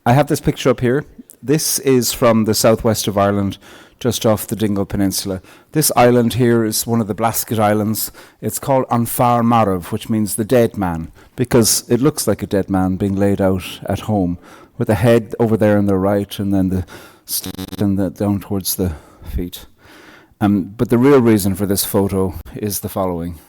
I have this picture up here. This is from the southwest of Ireland, just off the Dingle Peninsula. This island here is one of the Blasket Islands. It's called An Fear Marav, which means the dead man, because it looks like a dead man being laid out at home, with the head over there on the right, and then down towards the feet. But the real reason for this photo is the following.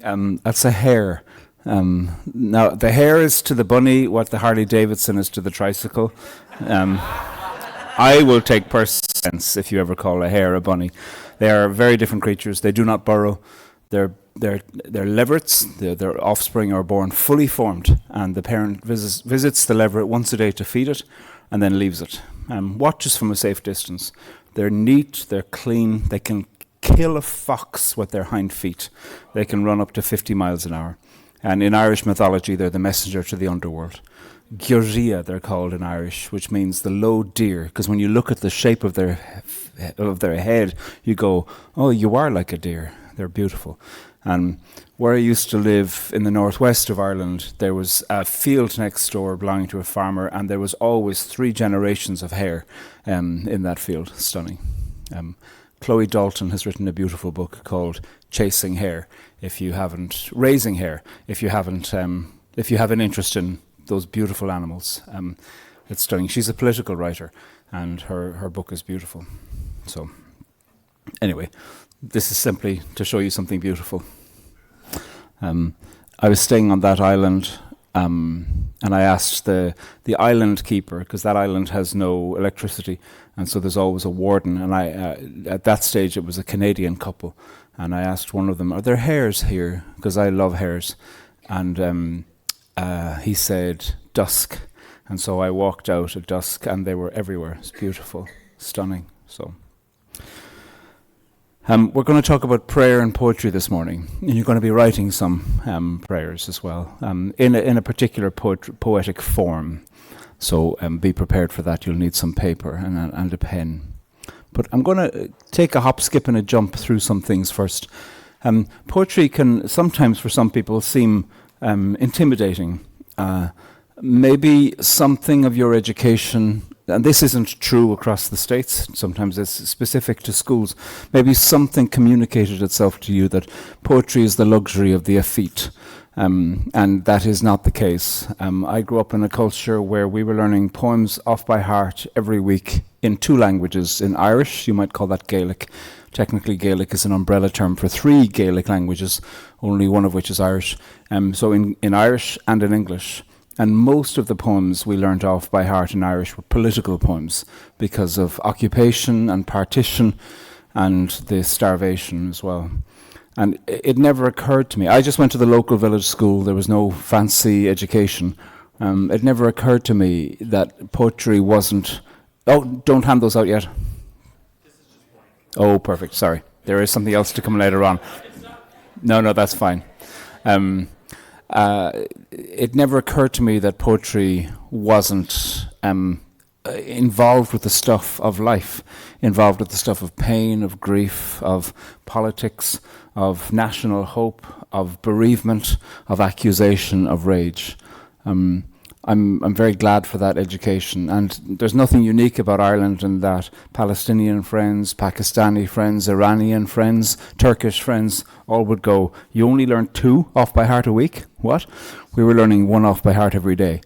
That's a hare. Now, the hare is to the bunny what the Harley Davidson is to the tricycle. I will take personal offense if you ever call a hare a bunny. They are very different creatures. They do not burrow. They're leverets. Their offspring are born fully formed, and the parent visits the leveret once a day to feed it, and then leaves it. Watches from a safe distance. They're neat. They're clean. They can kill a fox with their hind feet. They can run up to 50 miles an hour. And in Irish mythology, they're the messenger to the underworld. Gyorria, they're called in Irish, which means the low deer, because when you look at the shape of their head, you go, oh, you are like a deer. They're beautiful. And where I used to live in the northwest of Ireland, there was a field next door belonging to a farmer, and there was always 3 generations of hare in that field. Stunning. Chloe Dalton has written a beautiful book called Chasing Hare. Raising hare, if you have an interest in those beautiful animals, it's stunning. She's a political writer, and her book is beautiful. So, anyway, this is simply to show you something beautiful. I was staying on that island, and I asked the island keeper, because that island has no electricity, and so there's always a warden. And at that stage, it was a Canadian couple, and I asked one of them, "Are there hares here?" Because I love hares, and he said, "Dusk." And so I walked out at dusk, and they were everywhere. It's beautiful, stunning. So. We're going to talk about prayer and poetry this morning, and you're going to be writing some prayers as well, in a particular poetic form. So be prepared for that. You'll need some paper and a pen. But I'm going to take a hop, skip, and a jump through some things first. Poetry can sometimes, for some people, seem intimidating. Maybe something of your education, and this isn't true across the States, sometimes it's specific to schools, maybe something communicated itself to you that poetry is the luxury of the effete, and that is not the case. I grew up in a culture where we were learning poems off by heart every week in 2 languages. In Irish, you might call that Gaelic. Technically, Gaelic is an umbrella term for 3 Gaelic languages, only one of which is Irish. So in Irish and in English. And most of the poems we learned off by heart in Irish were political poems because of occupation and partition and the starvation as well. And it never occurred to me. I just went to the local village school. There was no fancy education. It never occurred to me that poetry wasn't... Oh, don't hand those out yet. Oh, perfect. Sorry. There is something else to come later on. No, that's fine. It never occurred to me that poetry wasn't involved with the stuff of life, involved with the stuff of pain, of grief, of politics, of national hope, of bereavement, of accusation, of rage. I'm very glad for that education, and there's nothing unique about Ireland in that Palestinian friends, Pakistani friends, Iranian friends, Turkish friends all would go, "You only learn 2 off by heart a week?" What? We were learning 1 off by heart every day,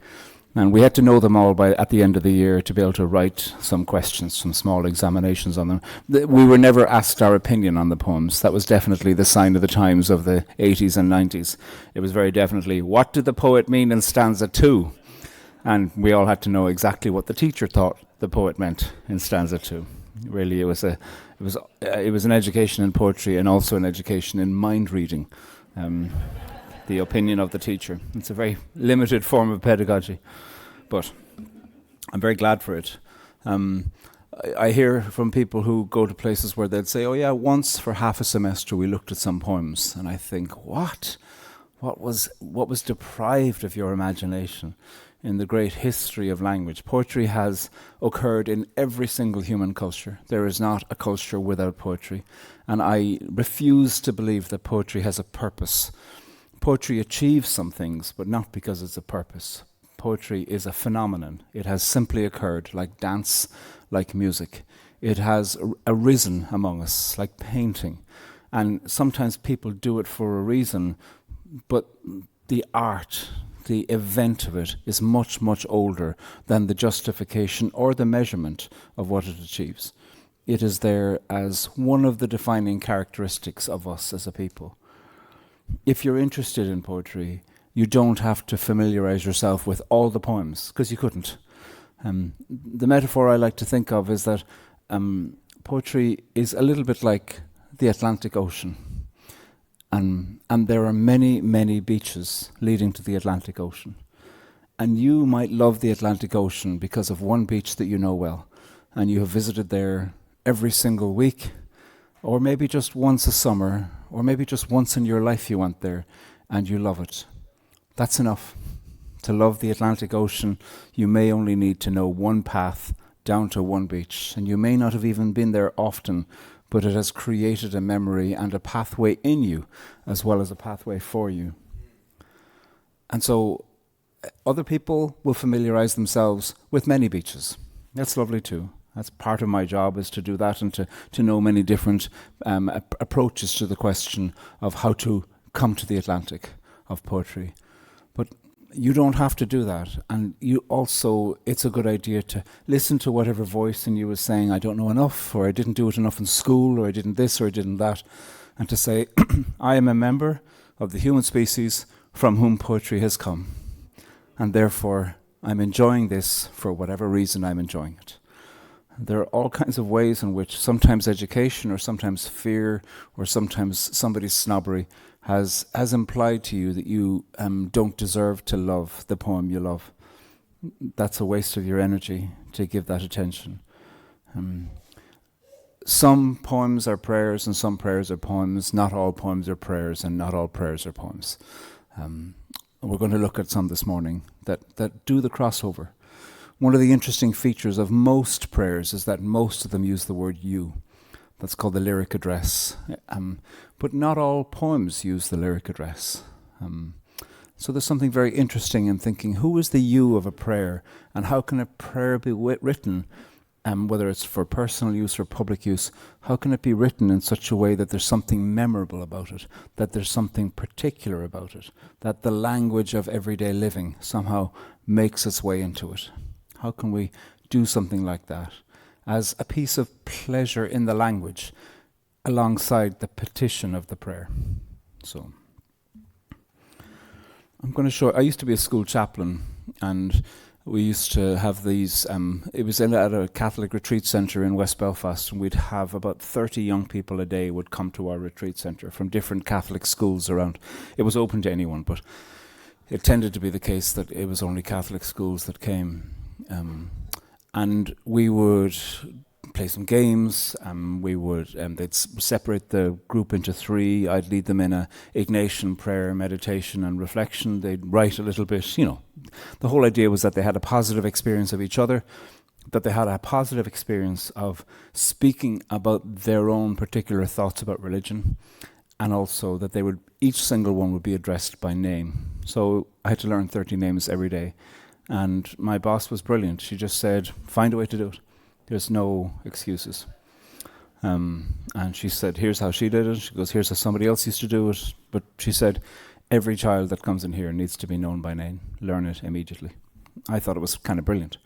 and we had to know them all at the end of the year to be able to write some questions, some small examinations on them. We were never asked our opinion on the poems. That was definitely the sign of the times of the 80s and 90s. It was very definitely, what did the poet mean in stanza 2? And we all had to know exactly what the teacher thought the poet meant in stanza 2. Really, it was an education in poetry and also an education in mind reading, the opinion of the teacher. It's a very limited form of pedagogy, but I'm very glad for it. I hear from people who go to places where they'd say, "Oh yeah, once for half a semester we looked at some poems," and I think, what was deprived of your imagination in the great history of language. Poetry has occurred in every single human culture. There is not a culture without poetry. And I refuse to believe that poetry has a purpose. Poetry achieves some things, but not because it's a purpose. Poetry is a phenomenon. It has simply occurred, like dance, like music. It has arisen among us, like painting. And sometimes people do it for a reason, but the art, the event of it is much, much older than the justification or the measurement of what it achieves. It is there as one of the defining characteristics of us as a people. If you're interested in poetry, you don't have to familiarize yourself with all the poems, because you couldn't. The metaphor I like to think of is that poetry is a little bit like the Atlantic Ocean. And there are many, many beaches leading to the Atlantic Ocean. And you might love the Atlantic Ocean because of one beach that you know well. And you have visited there every single week, or maybe just once a summer, or maybe just once in your life you went there, and you love it. That's enough. To love the Atlantic Ocean, you may only need to know one path down to one beach, and you may not have even been there often, but it has created a memory and a pathway in you, as well as a pathway for you. And so other people will familiarize themselves with many beaches. That's lovely too. That's part of my job, is to do that and to know many different approaches to the question of how to come to the Atlantic of poetry. But you don't have to do that. And you also, it's a good idea to listen to whatever voice in you is saying, I don't know enough, or I didn't do it enough in school, or I didn't this, or I didn't that. And to say, I am a member of the human species from whom poetry has come. And therefore, I'm enjoying this for whatever reason I'm enjoying it. There are all kinds of ways in which sometimes education, or sometimes fear, or sometimes somebody's snobbery has implied to you that you don't deserve to love the poem you love. That's a waste of your energy to give that attention. Some poems are prayers and some prayers are poems. Not all poems are prayers and not all prayers are poems. We're going to look at some this morning that do the crossover. One of the interesting features of most prayers is that most of them use the word you. That's called the lyric address. But not all poems use the lyric address. So there's something very interesting in thinking, who is the you of a prayer, and how can a prayer be written, whether it's for personal use or public use, how can it be written in such a way that there's something memorable about it, that there's something particular about it, that the language of everyday living somehow makes its way into it? How can we do something like that as a piece of pleasure in the language alongside the petition of the prayer? So I'm going to show, I used to be a school chaplain, and we used to have these, it was at a Catholic retreat centre in West Belfast, and we'd have about 30 young people a day would come to our retreat centre from different Catholic schools around. It was open to anyone, but it tended to be the case that it was only Catholic schools that came. And we would play some games. They'd separate the group into three. I'd lead them in a Ignatian prayer, meditation, and reflection. They'd write a little bit. You know, the whole idea was that they had a positive experience of each other, that they had a positive experience of speaking about their own particular thoughts about religion, and also that they would, each single one would be addressed by name. So I had to learn 30 names every day. And my boss was brilliant. She just said, find a way to do it. There's no excuses. And she said, here's how she did it. She goes, here's how somebody else used to do it. But she said, every child that comes in here needs to be known by name. Learn it immediately. I thought it was kind of brilliant.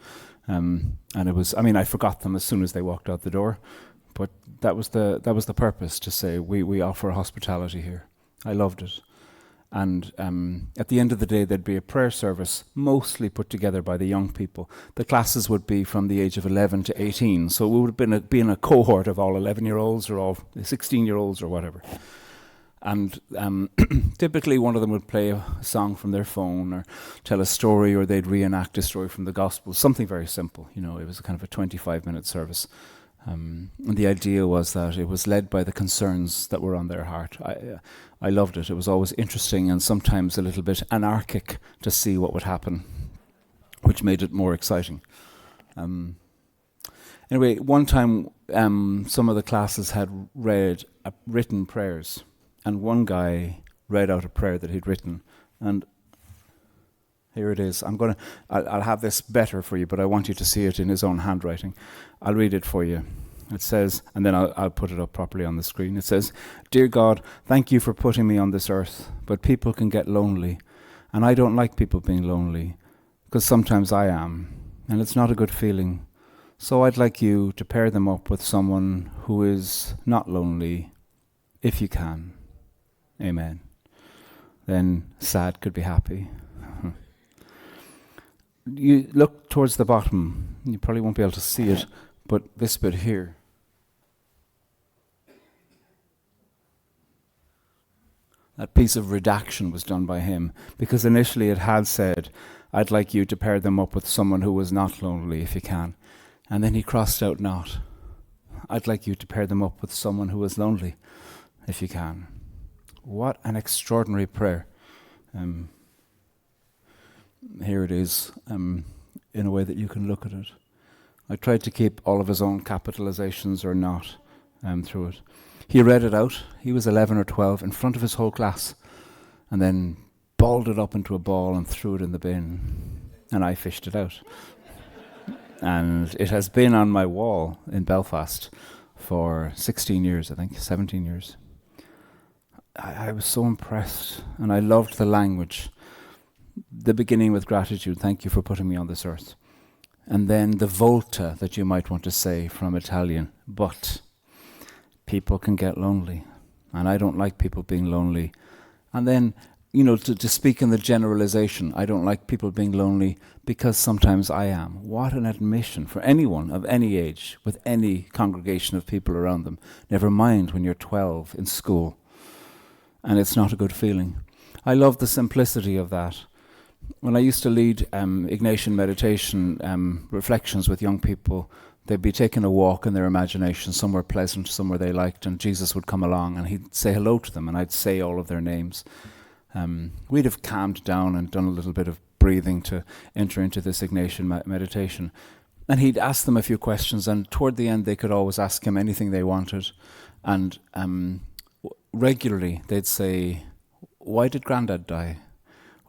And it was, I mean, I forgot them as soon as they walked out the door. But that was the purpose, to say we offer hospitality here. I loved it. And at the end of the day, there'd be a prayer service, mostly put together by the young people. The classes would be from the age of 11 to 18, so we would have been a cohort of all 11-year-olds or all 16-year-olds or whatever. And typically one of them would play a song from their phone or tell a story, or they'd reenact a story from the Gospel, something very simple. You know, it was a kind of a 25-minute service. And the idea was that it was led by the concerns that were on their heart. I loved it. It was always interesting and sometimes a little bit anarchic to see what would happen. which made it more exciting. Anyway, one time some of the classes had read written prayers, and one guy read out a prayer that he'd written, and here it is. I'll have this better for you, but I want you to see it in his own handwriting. I'll read it for you. It says, and then I'll put it up properly on the screen. It says, "Dear God, thank you for putting me on this earth, but people can get lonely, and I don't like people being lonely, because sometimes I am, and it's not a good feeling. So I'd like you to pair them up with someone who is not lonely, if you can. Amen." Then sad could be happy. You look towards the bottom. You probably won't be able to see it, but this bit here. That piece of redaction was done by him, because initially it had said, "I'd like you to pair them up with someone who was not lonely, if you can." And then he crossed out "not." "I'd like you to pair them up with someone who is lonely, if you can." What an extraordinary prayer. Here it is, in a way that you can look at it. I tried to keep all of his own capitalizations or not through it. He read it out. He was 11 or 12 in front of his whole class, and then balled it up into a ball and threw it in the bin. And I fished it out. And it has been on my wall in Belfast for 16 years, I think, 17 years. I was so impressed, and I loved the language. The beginning with gratitude, "Thank you for putting me on this earth." And then the volta that you might want to say from Italian, "But people can get lonely, and I don't like people being lonely." And then, to speak in the generalization, "I don't like people being lonely because sometimes I am." What an admission for anyone of any age, with any congregation of people around them. Never mind when you're 12 in school, and it's not a good feeling. I love the simplicity of that. When I used to lead Ignatian meditation reflections with young people, they'd be taking a walk in their imagination, somewhere pleasant, somewhere they liked, and Jesus would come along and he'd say hello to them, and I'd say all of their names. We'd have calmed down and done a little bit of breathing to enter into this Ignatian meditation. And he'd ask them a few questions, and toward the end they could always ask him anything they wanted. And regularly they'd say, "Why did Grandad die?"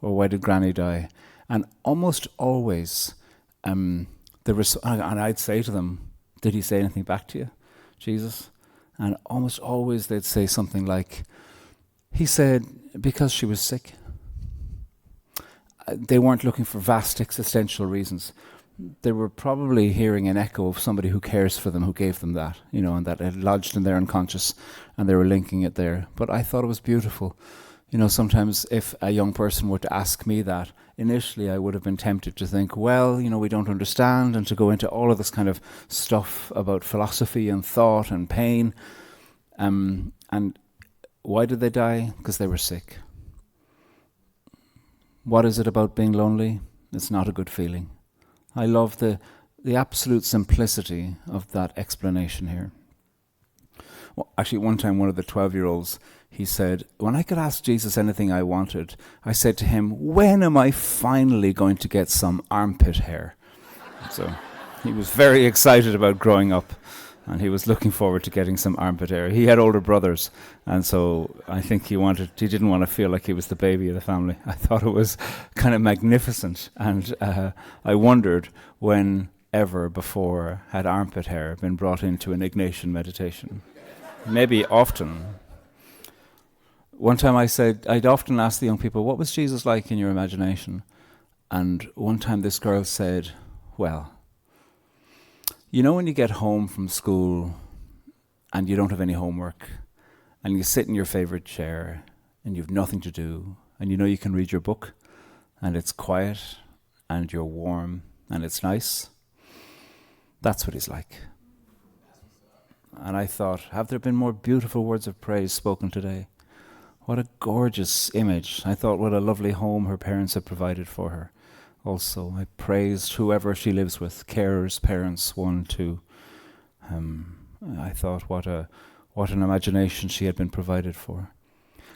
Or "Why did Granny die?" And almost always, and I'd say to them, "Did he say anything back to you, Jesus?" And almost always they'd say something like, "He said because she was sick." They weren't looking for vast existential reasons. They were probably hearing an echo of somebody who cares for them, who gave them that, and that had lodged in their unconscious, and they were linking it there. But I thought it was beautiful. Sometimes if a young person were to ask me that, initially I would have been tempted to think, well, we don't understand, and to go into all of this kind of stuff about philosophy and thought and pain. And why did they die? Because they were sick. What is it about being lonely? It's not a good feeling. I love the absolute simplicity of that explanation here. Well, actually, one time one of the 12-year-olds, he said, when I could ask Jesus anything I wanted, I said to him, "When am I finally going to get some armpit hair?" So he was very excited about growing up, and he was looking forward to getting some armpit hair. He had older brothers, and so I think he didn't want to feel like he was the baby of the family. I thought it was kind of magnificent, and I wondered when ever before had armpit hair been brought into an Ignatian meditation. Maybe often. One time I'd often ask the young people, "What was Jesus like in your imagination?" And one time this girl said, "Well, when you get home from school and you don't have any homework, and you sit in your favorite chair and you've nothing to do, and you can read your book, and it's quiet and you're warm and it's nice, that's what he's like." And I thought, have there been more beautiful words of praise spoken today? What a gorgeous image. I thought what a lovely home her parents had provided for her. Also, I praised whoever she lives with, carers, parents, 1, 2. I thought what an imagination she had been provided for.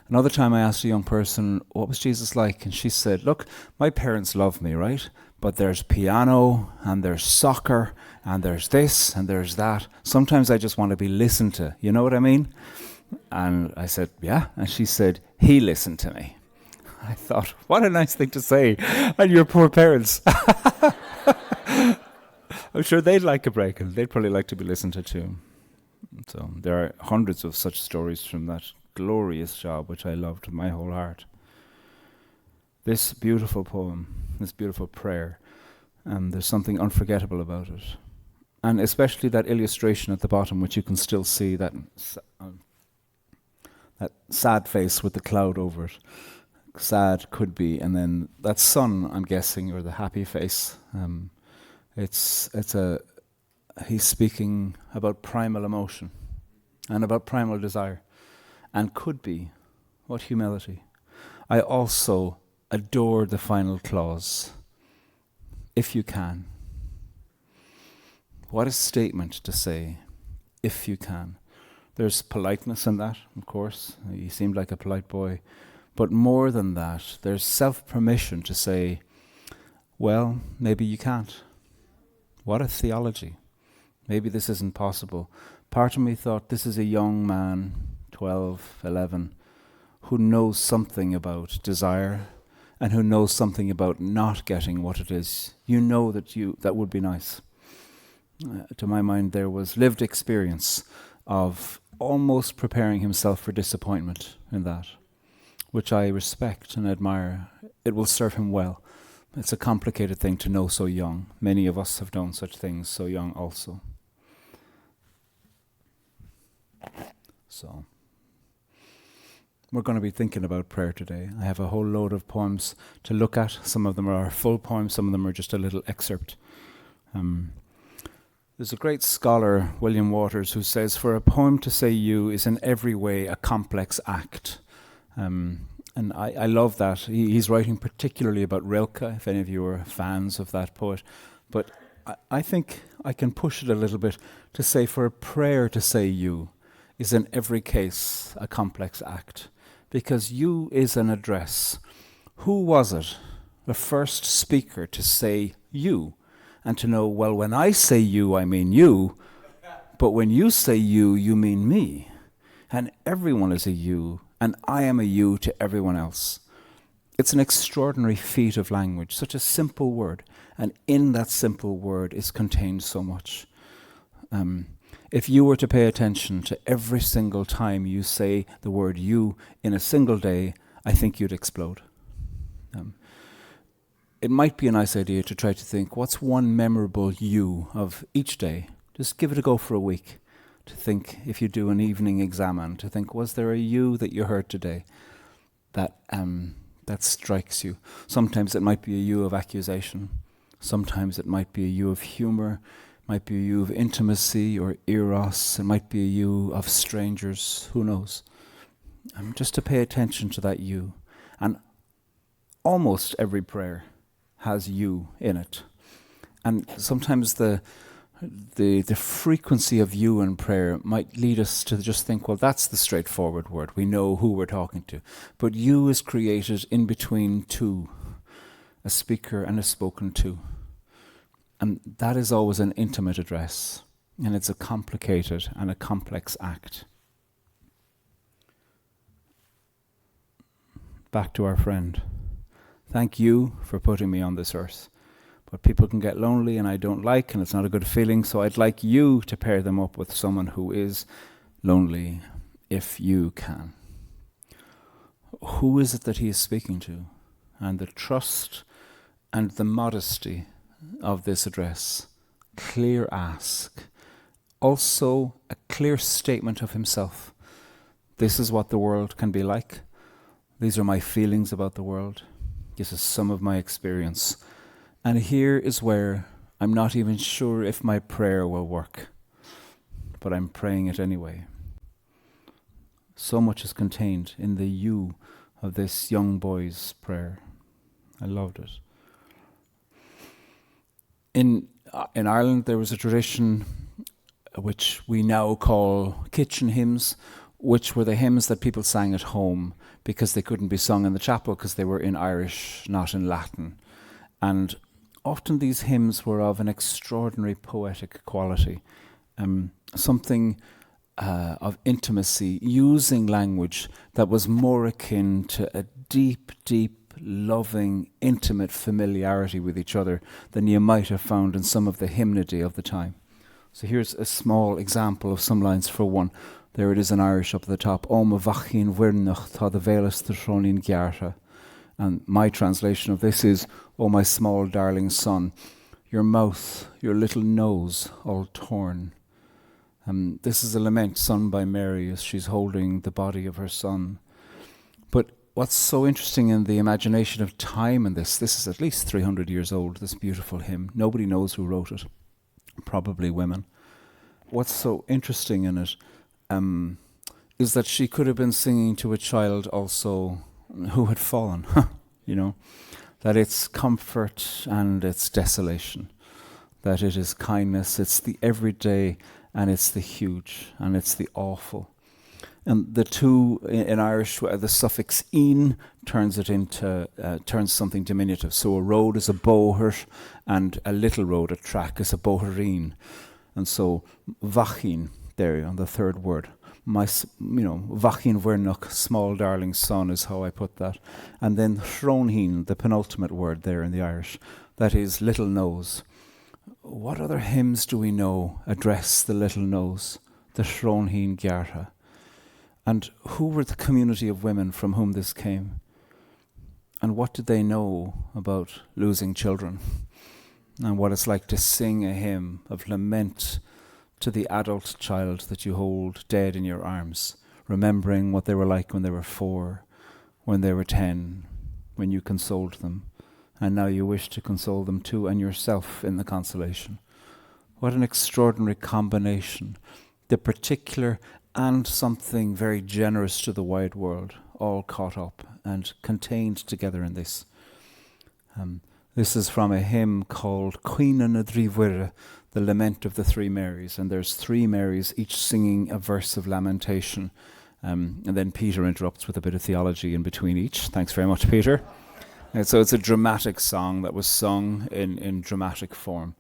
Another time I asked a young person, "What was Jesus like?" And she said, "Look, my parents love me, right? but there's piano and there's soccer and there's this and there's that. Sometimes I just want to be listened to. You know what I mean? And I said, yeah. And she said, he listened to me. I thought, what a nice thing to say. And your poor parents. I'm sure they'd like a break, and they'd probably like to be listened to too. So there are hundreds of such stories from that glorious job, which I loved with my whole heart. This beautiful poem, this beautiful prayer, there's something unforgettable about it. And especially that illustration at the bottom, which you can still see, that sad face with the cloud over it. Sad could be, and then that sun, I'm guessing, or the happy face. He's speaking about primal emotion and about primal desire, and could be. What humility. I also adore the final clause, if you can. What a statement to say, if you can. There's politeness in that, of course. He seemed like a polite boy. But more than that, there's self-permission to say, well, maybe you can't. What a theology. Maybe this isn't possible. Part of me thought this is a young man, 12, 11, who knows something about desire and who knows something about not getting what it is. You know that would be nice. To my mind, there was lived experience of almost preparing himself for disappointment in that, which I respect and admire. It will serve him well. It's a complicated thing to know so young. Many of us have done such things so young also. So, we're going to be thinking about prayer today. I have a whole load of poems to look at. Some of them are full poems, some of them are just a little excerpt. There's a great scholar, William Waters, who says, for a poem to say you is in every way a complex act. And I love that. He's writing particularly about Rilke, if any of you are fans of that poet. But I think I can push it a little bit to say for a prayer to say you is in every case a complex act. Because you is an address. Who was it, the first speaker to say you? And to know, well, when I say you, I mean you. But when you say you mean me. And everyone is a you. And I am a you to everyone else. It's an extraordinary feat of language, such a simple word. And in that simple word is contained so much. If you were to pay attention to every single time you say the word you in a single day, I think you'd explode. It might be a nice idea to try to think, what's one memorable you of each day? Just give it a go for a week. To think, if you do an evening examine, to think, was there a you that you heard today that strikes you? Sometimes it might be a you of accusation. Sometimes it might be a you of humor. It might be a you of intimacy or eros. It might be a you of strangers. Who knows? Just to pay attention to that you. And almost every prayer has you in it. And sometimes the frequency of you in prayer might lead us to just think, well, that's the straightforward word. We know who we're talking to. But you is created in between two, a speaker and a spoken to. And that is always an intimate address. And it's a complicated and a complex act. Back to our friend. Thank you for putting me on this earth. But people can get lonely and I don't like, and it's not a good feeling, so I'd like you to pair them up with someone who is lonely, if you can. Who is it that he is speaking to? And the trust and the modesty of this address. Clear ask. Also a clear statement of himself. This is what the world can be like. These are my feelings about the world. This is some of my experience. And here is where I'm not even sure if my prayer will work. But I'm praying it anyway. So much is contained in the you of this young boy's prayer. I loved it. In Ireland, there was a tradition which we now call kitchen hymns, which were the hymns that people sang at home because they couldn't be sung in the chapel because they were in Irish, not in Latin. And often these hymns were of an extraordinary poetic quality, something of intimacy, using language that was more akin to a deep, deep, loving, intimate familiarity with each other than you might have found in some of the hymnody of the time. So here's a small example of some lines for one. There it is in Irish up at the top. O ma bhachin virnach tá the velas the shronin gyarta. And my translation of this is, O my small darling son, your mouth, your little nose, all torn. This is a lament sung by Mary as she's holding the body of her son. But what's so interesting in the imagination of time in this is at least 300 years old, this beautiful hymn. Nobody knows who wrote it, probably women. What's so interesting in it is that she could have been singing to a child also who had fallen, that it's comfort and it's desolation, that it is kindness, it's the everyday and it's the huge and it's the awful. And the two in Irish, the suffix "een" turns something diminutive. So a road is a bóthar and a little road, a track, is a bótharín. And so vachin, there on the third word. My, vachin vernach, small darling son, is how I put that. And then shronhin, the penultimate word there in the Irish, that is little nose. What other hymns do we know address the little nose? The shronhin gyarta. And who were the community of women from whom this came? And what did they know about losing children? And what it's like to sing a hymn of lament to the adult child that you hold dead in your arms, remembering what they were like when they were 4, when they were 10, when you consoled them, and now you wish to console them too, and yourself in the consolation. What an extraordinary combination. The particular and something very generous to the wide world, all caught up and contained together in this. This is from a hymn called Cuina na Dríomhaire, the Lament of the Three Marys, and there's 3 Marys, each singing a verse of lamentation. And then Peter interrupts with a bit of theology in between each. Thanks very much, Peter. And so it's a dramatic song that was sung in dramatic form.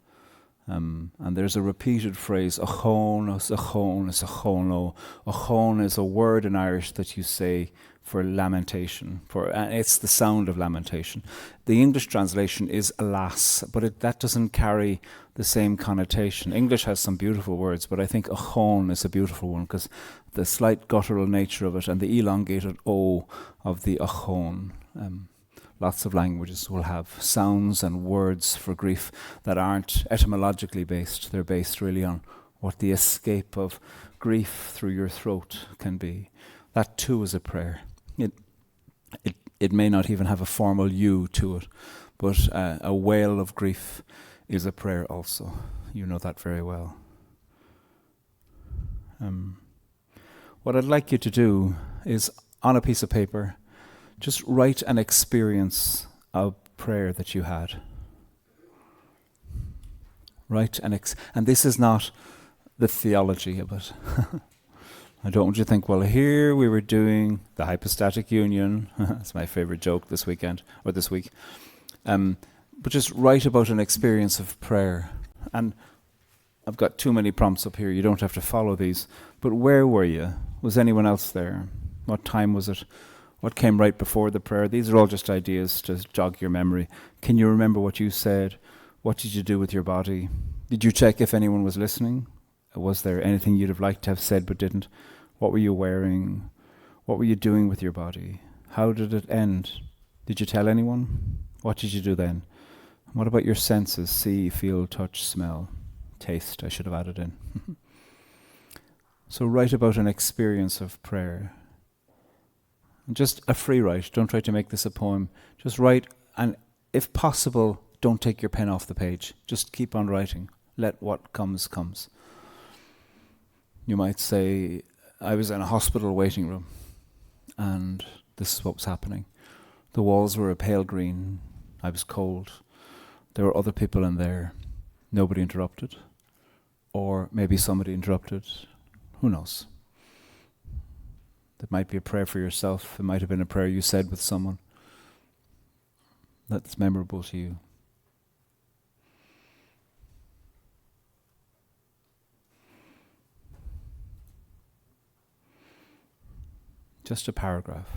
And there's a repeated phrase, achón, achón, achóno. Achón is a word in Irish that you say for lamentation, and it's the sound of lamentation. The English translation is alas, but that doesn't carry the same connotation. English has some beautiful words, but I think achón is a beautiful one because the slight guttural nature of it and the elongated O of the achón. Lots of languages will have sounds and words for grief that aren't etymologically based. They're based really on what the escape of grief through your throat can be. That too is a prayer. It may not even have a formal U to it, but a wail of grief is a prayer also. You know that very well. What I'd like you to do is, on a piece of paper, just write an experience of prayer that you had. And this is not the theology of it. I don't want you to think, well, here we were doing the hypostatic union. That's my favorite joke this weekend, or this week. But just write about an experience of prayer. And I've got too many prompts up here. You don't have to follow these. But where were you? Was anyone else there? What time was it? What came right before the prayer? These are all just ideas to jog your memory. Can you remember what you said? What did you do with your body? Did you check if anyone was listening? Was there anything you'd have liked to have said but didn't? What were you wearing? What were you doing with your body? How did it end? Did you tell anyone? What did you do then? What about your senses? See, feel, touch, smell, taste, I should have added in. So write about an experience of prayer. Just a free write. Don't try to make this a poem. Just write, and if possible, don't take your pen off the page. Just keep on writing. Let what comes, comes. You might say, I was in a hospital waiting room, and this is what was happening. The walls were a pale green. I was cold. There were other people in there. Nobody interrupted. Or maybe somebody interrupted. Who knows? It might be a prayer for yourself. It might have been a prayer you said with someone that's memorable to you. Just a paragraph.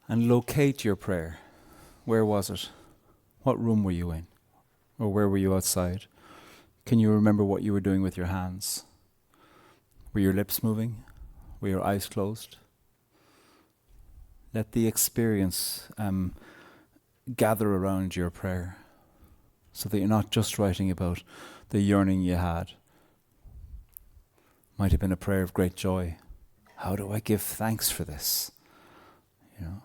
And locate your prayer. Where was it? What room were you in? Or where were you outside? Can you remember what you were doing with your hands? Were your lips moving? Were your eyes closed? Let the experience gather around your prayer so that you're not just writing about the yearning you had. Might have been a prayer of great joy. How do I give thanks for this? You know.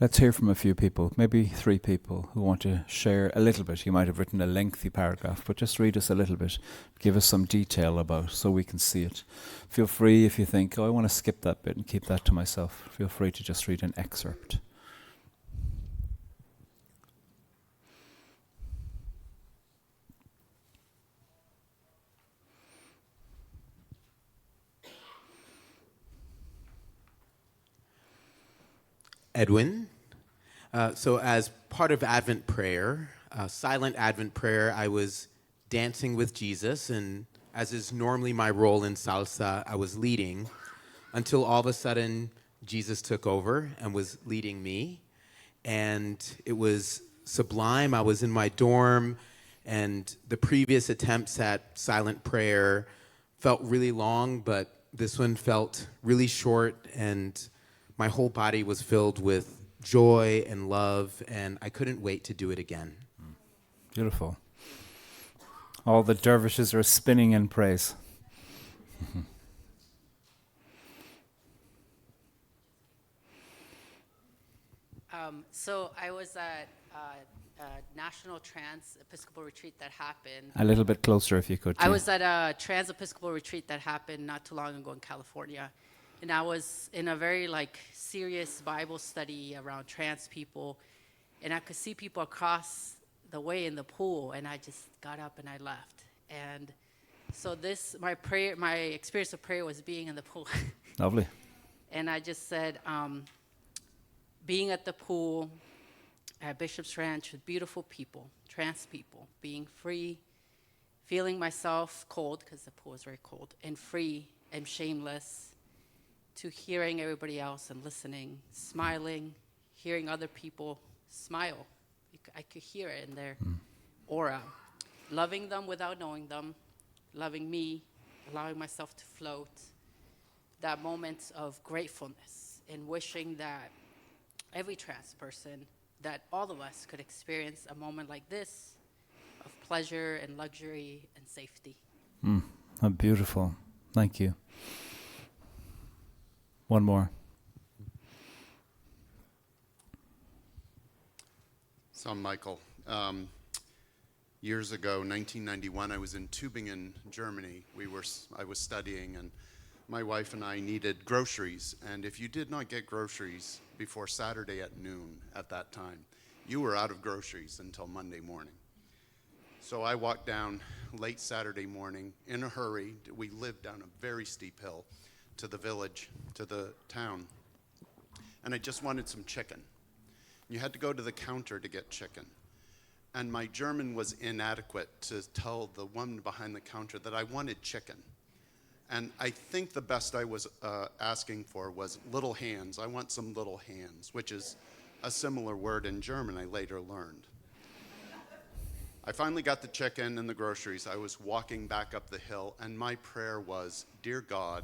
Let's hear from a few people, maybe 3 people who want to share a little bit. You might have written a lengthy paragraph, but just read us a little bit. Give us some detail about so we can see it. Feel free if you think, oh, I want to skip that bit and keep that to myself. Feel free to just read an excerpt. Edwin. So as part of Advent prayer, silent Advent prayer, I was dancing with Jesus, and as is normally my role in salsa, I was leading until all of a sudden Jesus took over and was leading me. And it was sublime. I was in my dorm, and the previous attempts at silent prayer felt really long, but this one felt really short, and my whole body was filled with joy and love, and I couldn't wait to do it again. Beautiful. All the dervishes are spinning in praise. So I was at a national trans Episcopal retreat that happened. A little bit closer if you could. I was at a trans Episcopal retreat that happened not too long ago in California. And I was in a very serious Bible study around trans people. And I could see people across the way in the pool, and I just got up and I left. And so my experience of prayer was being in the pool. Lovely. And I just said, being at the pool at Bishop's Ranch with beautiful people, trans people, being free, feeling myself cold, because the pool is very cold, and free and shameless, to hearing everybody else and listening, smiling, hearing other people smile. I could hear it in their aura. Loving them without knowing them, loving me, allowing myself to float. That moment of gratefulness and wishing that every trans person, that all of us could experience a moment like this of pleasure and luxury and safety. How beautiful. Thank you. One more. So I'm Michael. Years ago, 1991, I was in Tübingen, Germany. I was studying, and my wife and I needed groceries. And if you did not get groceries before Saturday at noon at that time, you were out of groceries until Monday morning. So I walked down late Saturday morning in a hurry. We lived down a very steep hill to the village, to the town, and I just wanted some chicken. You had to go to the counter to get chicken. And my German was inadequate to tell the woman behind the counter that I wanted chicken. And I think the best I was asking for was little hands. I want some little hands, which is a similar word in German I later learned. I finally got the chicken and the groceries. I was walking back up the hill, and my prayer was, "Dear God,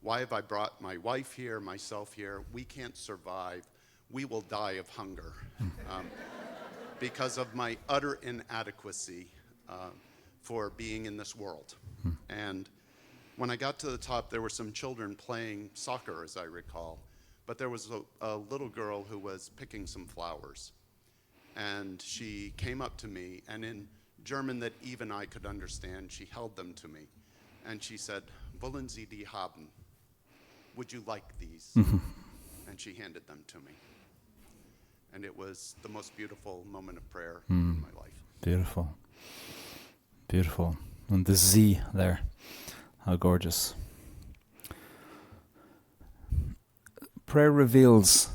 why have I brought my wife here, myself here? We can't survive. We will die of hunger because of my utter inadequacy for being in this world." And when I got to the top, there were some children playing soccer, as I recall. But there was a little girl who was picking some flowers. And she came up to me, and in German that even I could understand, she held them to me. And she said, "Wollen Sie die haben? Would you like these?" And she handed them to me. And it was the most beautiful moment of prayer in my life. Beautiful. Beautiful. And the Z there. How gorgeous. Prayer reveals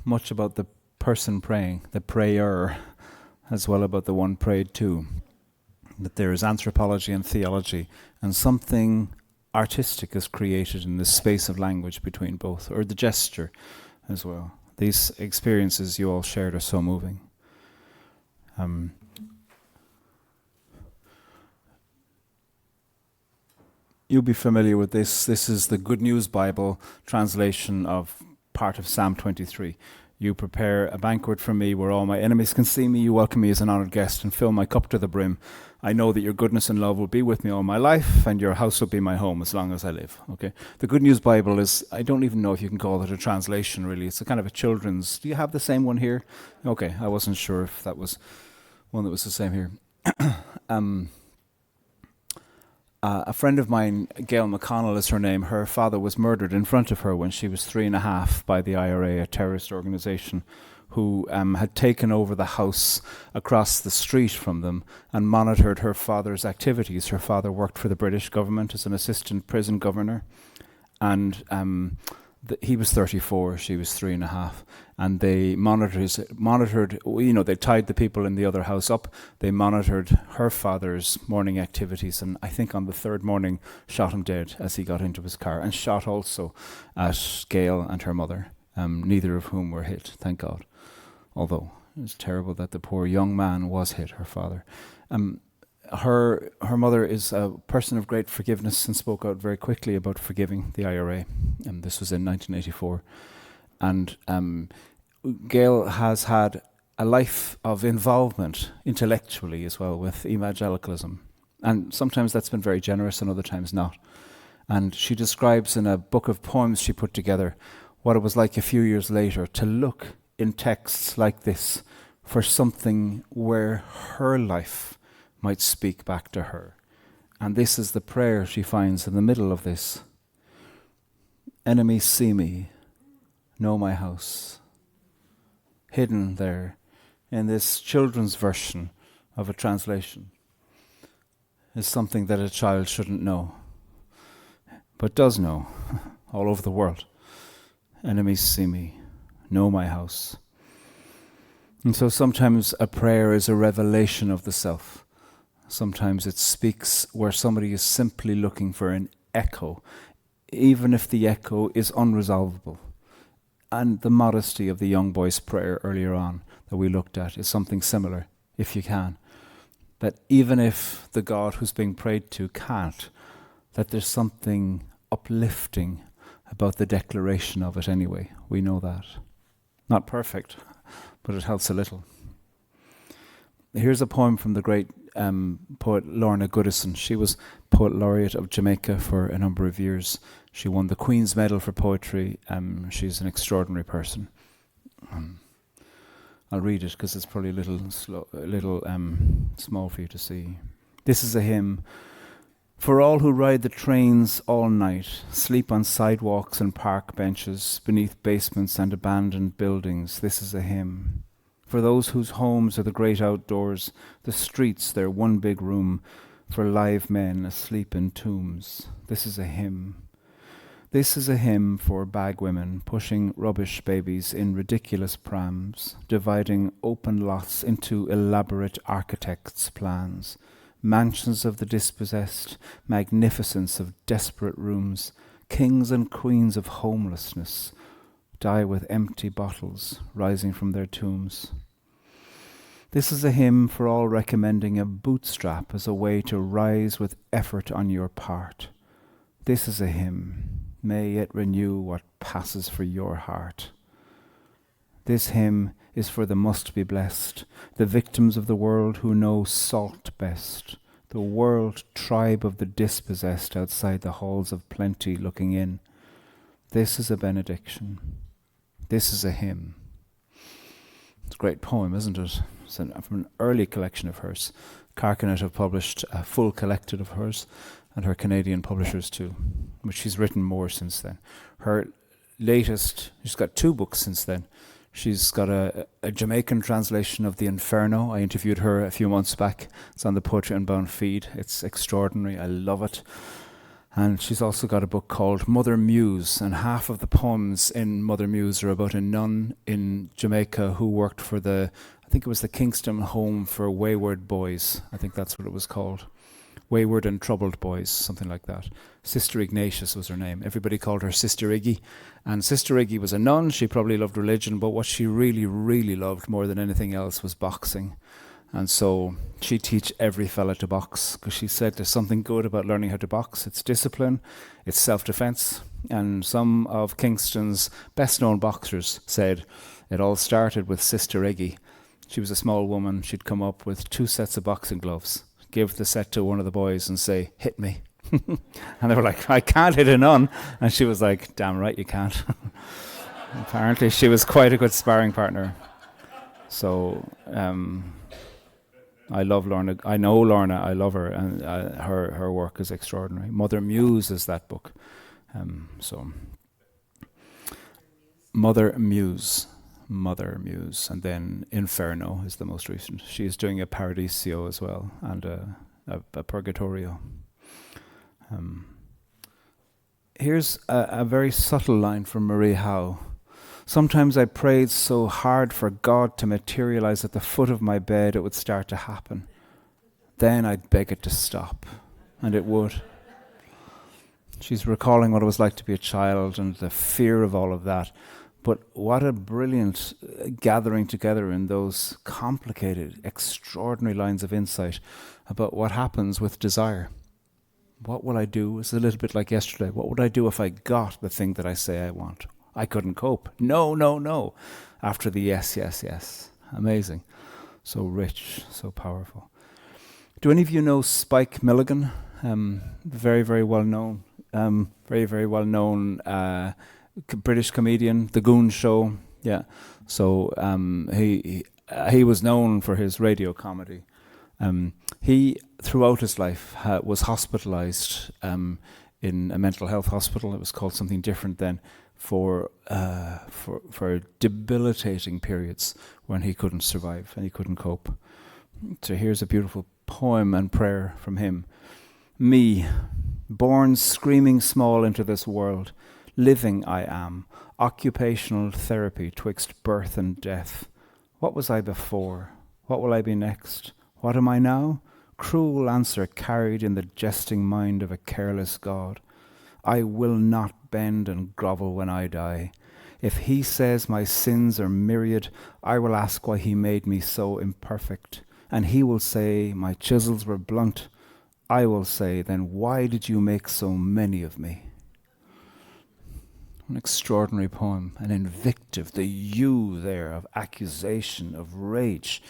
much about the person praying, the prayer, as well about the one prayed to. That there is anthropology and theology, and something artistic is created in the space of language between both, or the gesture as well. These experiences you all shared are so moving. You'll be familiar with this. This is the Good News Bible translation of part of Psalm 23. You prepare a banquet for me where all my enemies can see me. You welcome me as an honored guest and fill my cup to the brim. I know that your goodness and love will be with me all my life, and your house will be my home as long as I live. Okay. The Good News Bible is, I don't even know if you can call it a translation, really. It's a kind of a children's. Do you have the same one here? Okay. I wasn't sure if that was one that was the same here. A friend of mine, Gail McConnell is her name, her father was murdered in front of her when she was 3.5 by the IRA, a terrorist organization, who had taken over the house across the street from them and monitored her father's activities. Her father worked for the British government as an assistant prison governor, and he was 34, she was 3.5, and they monitored, they tied the people in the other house up. They monitored her father's morning activities, and I think on the third morning shot him dead as he got into his car, and shot also at Gail and her mother, neither of whom were hit, thank God. Although it was terrible that the poor young man was hit, her father. Her mother is a person of great forgiveness and spoke out very quickly about forgiving the IRA. This was in 1984. And Gail has had a life of involvement intellectually as well with evangelicalism. And sometimes that's been very generous and other times not. And she describes in a book of poems she put together what it was like a few years later to look in texts like this for something where her life might speak back to her. And this is the prayer she finds in the middle of this. Enemies see me, know my house. Hidden there in this children's version of a translation is something that a child shouldn't know, but does know all over the world. Enemies see me, know my house. And so sometimes a prayer is a revelation of the self. Sometimes it speaks where somebody is simply looking for an echo, even if the echo is unresolvable. And the modesty of the young boy's prayer earlier on that we looked at is something similar, if you can. That even if the God who's being prayed to can't, that there's something uplifting about the declaration of it anyway. We know that. Not perfect, but it helps a little. Here's a poem from the great poet Lorna Goodison. She was Poet Laureate of Jamaica for a number of years. She won the Queen's Medal for Poetry. She's an extraordinary person. I'll read it because it's probably a little small for you to see. This is a hymn. For all who ride the trains all night, sleep on sidewalks and park benches, beneath basements and abandoned buildings, this is a hymn. For those whose homes are the great outdoors, the streets their one big room, for live men asleep in tombs, this is a hymn. This is a hymn for bag women pushing rubbish babies in ridiculous prams, dividing open lots into elaborate architects' plans, mansions of the dispossessed, magnificence of desperate rooms, kings and queens of homelessness die with empty bottles rising from their tombs. This is a hymn for all recommending a bootstrap as a way to rise with effort on your part. This is a hymn. May it renew what passes for your heart. This hymn is for the must-be blessed, the victims of the world who know salt best, the world tribe of the dispossessed outside the halls of plenty looking in. This is a benediction. This is a hymn. It's a great poem, isn't it? It's from an early collection of hers. Carcanet have published a full collected of hers, and her Canadian publishers too, but she's written more since then. Her latest, she's got 2 books since then. She's got a Jamaican translation of the Inferno. I interviewed her a few months back. It's on the Poetry Unbound feed. It's extraordinary. I love it. And she's also got a book called Mother Muse, and half of the poems in Mother Muse are about a nun in Jamaica who worked for I think it was the Kingston Home for Wayward Boys. I think that's what it was called. Wayward and Troubled Boys, something like that. Sister Ignatius was her name. Everybody called her Sister Iggy. And Sister Iggy was a nun. She probably loved religion, but what she really, really loved more than anything else was boxing. And so she'd teach every fella to box, because she said there's something good about learning how to box. It's discipline, it's self-defense. And some of Kingston's best-known boxers said it all started with Sister Iggy. She was a small woman. She'd come up with 2 sets of boxing gloves, give the set to one of the boys and say, hit me. And they were like, I can't hit a nun. And she was like, damn right you can't. Apparently she was quite a good sparring partner. So I love Lorna. I know Lorna. I love her. And her work is extraordinary. Mother Muse is that book. Mother Muse. And then Inferno is the most recent. She's doing a Paradiso as well, and a Purgatorio. Here's a very subtle line from Marie Howe. Sometimes I prayed so hard for God to materialize at the foot of my bed it would start to happen. Then I'd beg it to stop, and it would. She's recalling what it was like to be a child and the fear of all of that. But what a brilliant gathering together in those complicated, extraordinary lines of insight about what happens with desire. What will I do? It's a little bit like yesterday. What would I do if I got the thing that I say I want? I couldn't cope. No. After the yes. Amazing. So rich, so powerful. Do any of you know Spike Milligan? Very, very well known. Very well known British comedian, The Goon Show. Yeah. So he was known for his radio comedy. He, throughout his life, was hospitalized in a mental health hospital. It was called something different then, for debilitating periods when he couldn't survive and he couldn't cope. So here's a beautiful poem and prayer from him. Me, born screaming small into this world, living I am, occupational therapy twixt birth and death. What was I before? What will I be next? What am I now? Cruel answer carried in the jesting mind of a careless God. I will not bend and grovel when I die. If he says my sins are myriad, I will ask why he made me so imperfect. And he will say my chisels were blunt. I will say, then why did you make so many of me? An extraordinary poem, an invective, the you there of accusation, of rage.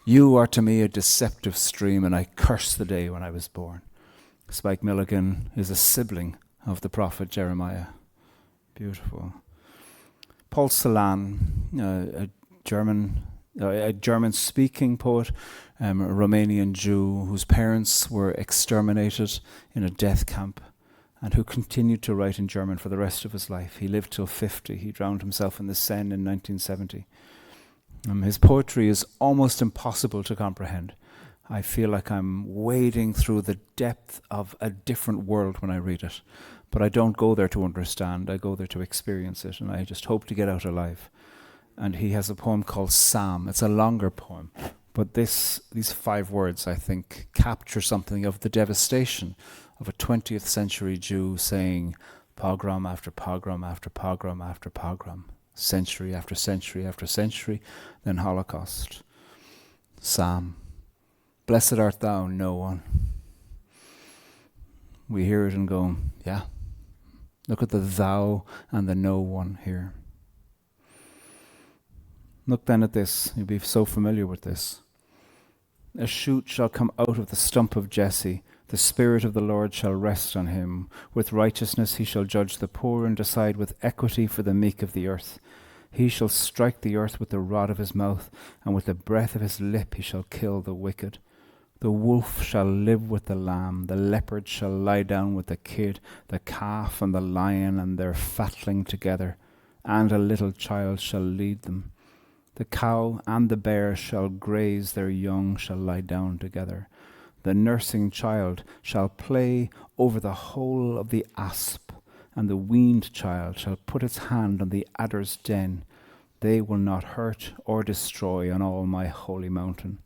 You are to me a deceptive stream, and I curse the day when I was born. Spike Milligan is a sibling of the prophet Jeremiah. Beautiful. Paul Celan, a German-speaking poet, a Romanian Jew whose parents were exterminated in a death camp, and who continued to write in German for the rest of his life. He lived till 50. He drowned himself in the Seine in 1970. His poetry is almost impossible to comprehend. I feel like I'm wading through the depth of a different world when I read it. But I don't go there to understand. I go there to experience it, and I just hope to get out alive. And he has a poem called Psalm. It's a longer poem, but these 5 words, I think, capture something of the devastation of a 20th century Jew saying pogrom after pogrom after pogrom after pogrom, century after century after century, then Holocaust. Psalm. Blessed art thou, no one. We hear it and go, yeah. Look at the thou and the no one here. Look then at this. You'll be so familiar with this. A shoot shall come out of the stump of Jesse. The Spirit of the Lord shall rest on him. With righteousness he shall judge the poor and decide with equity for the meek of the earth. He shall strike the earth with the rod of his mouth, and with the breath of his lip he shall kill the wicked. The wolf shall live with the lamb, the leopard shall lie down with the kid, the calf and the lion and their fatling together, and a little child shall lead them. The cow and the bear shall graze, their young shall lie down together. The nursing child shall play over the hole of the asp, and the weaned child shall put its hand on the adder's den. They will not hurt or destroy on all my holy mountain.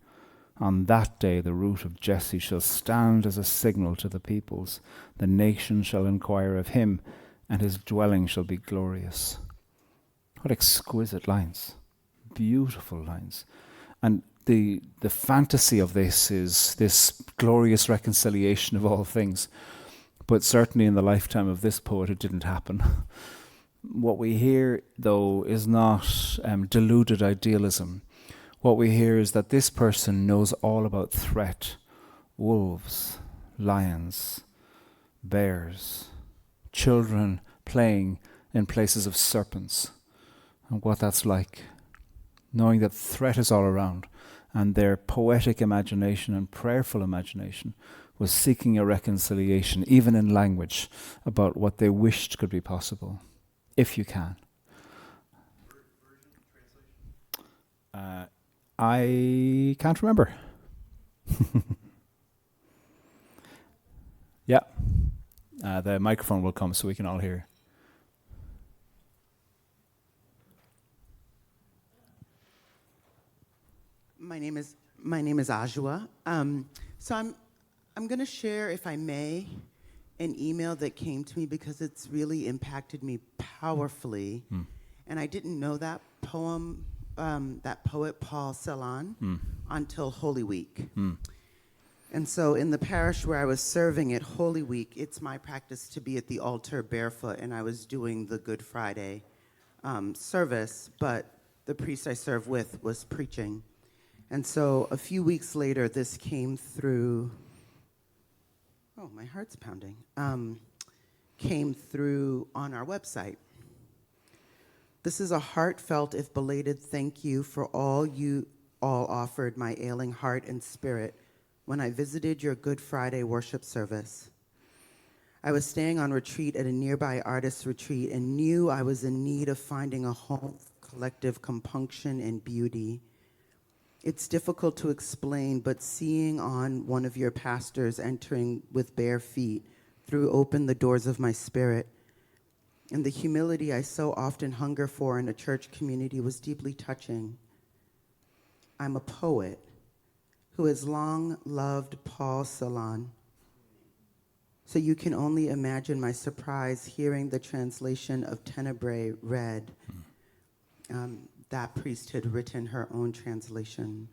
On that day the root of Jesse shall stand as a signal to the peoples. The nation shall inquire of him, and his dwelling shall be glorious. What exquisite lines. Beautiful lines. And the fantasy of this is this glorious reconciliation of all things. But certainly in the lifetime of this poet it didn't happen. What we hear, though, is not deluded idealism. What we hear is that this person knows all about threat, wolves, lions, bears, children playing in places of serpents, and what that's like, knowing that threat is all around, and their poetic imagination and prayerful imagination was seeking a reconciliation, even in language, about what they wished could be possible, if you can. I can't remember. Yeah. The microphone will come so we can all hear. My name is Ajua. So I'm going to share, if I may, an email that came to me because it's really impacted me powerfully. And I didn't know that poem, that poet Paul Celan, until Holy Week. And so in the parish where I was serving at Holy Week, it's my practice to be at the altar barefoot, and I was doing the Good Friday service, but the priest I served with was preaching. And so a few weeks later, this came through, oh, my heart's pounding, came through on our website. This is a heartfelt, if belated, thank you for all you all offered my ailing heart and spirit when I visited your Good Friday worship service. I was staying on retreat at a nearby artist retreat and knew I was in need of finding a home for collective compunction and beauty. It's difficult to explain, but seeing on one of your pastors entering with bare feet threw open the doors of my spirit. And the humility I so often hunger for in a church community was deeply touching. I'm a poet who has long loved Paul Celan. So you can only imagine my surprise hearing the translation of Tenebrae read. That priest had written her own translation.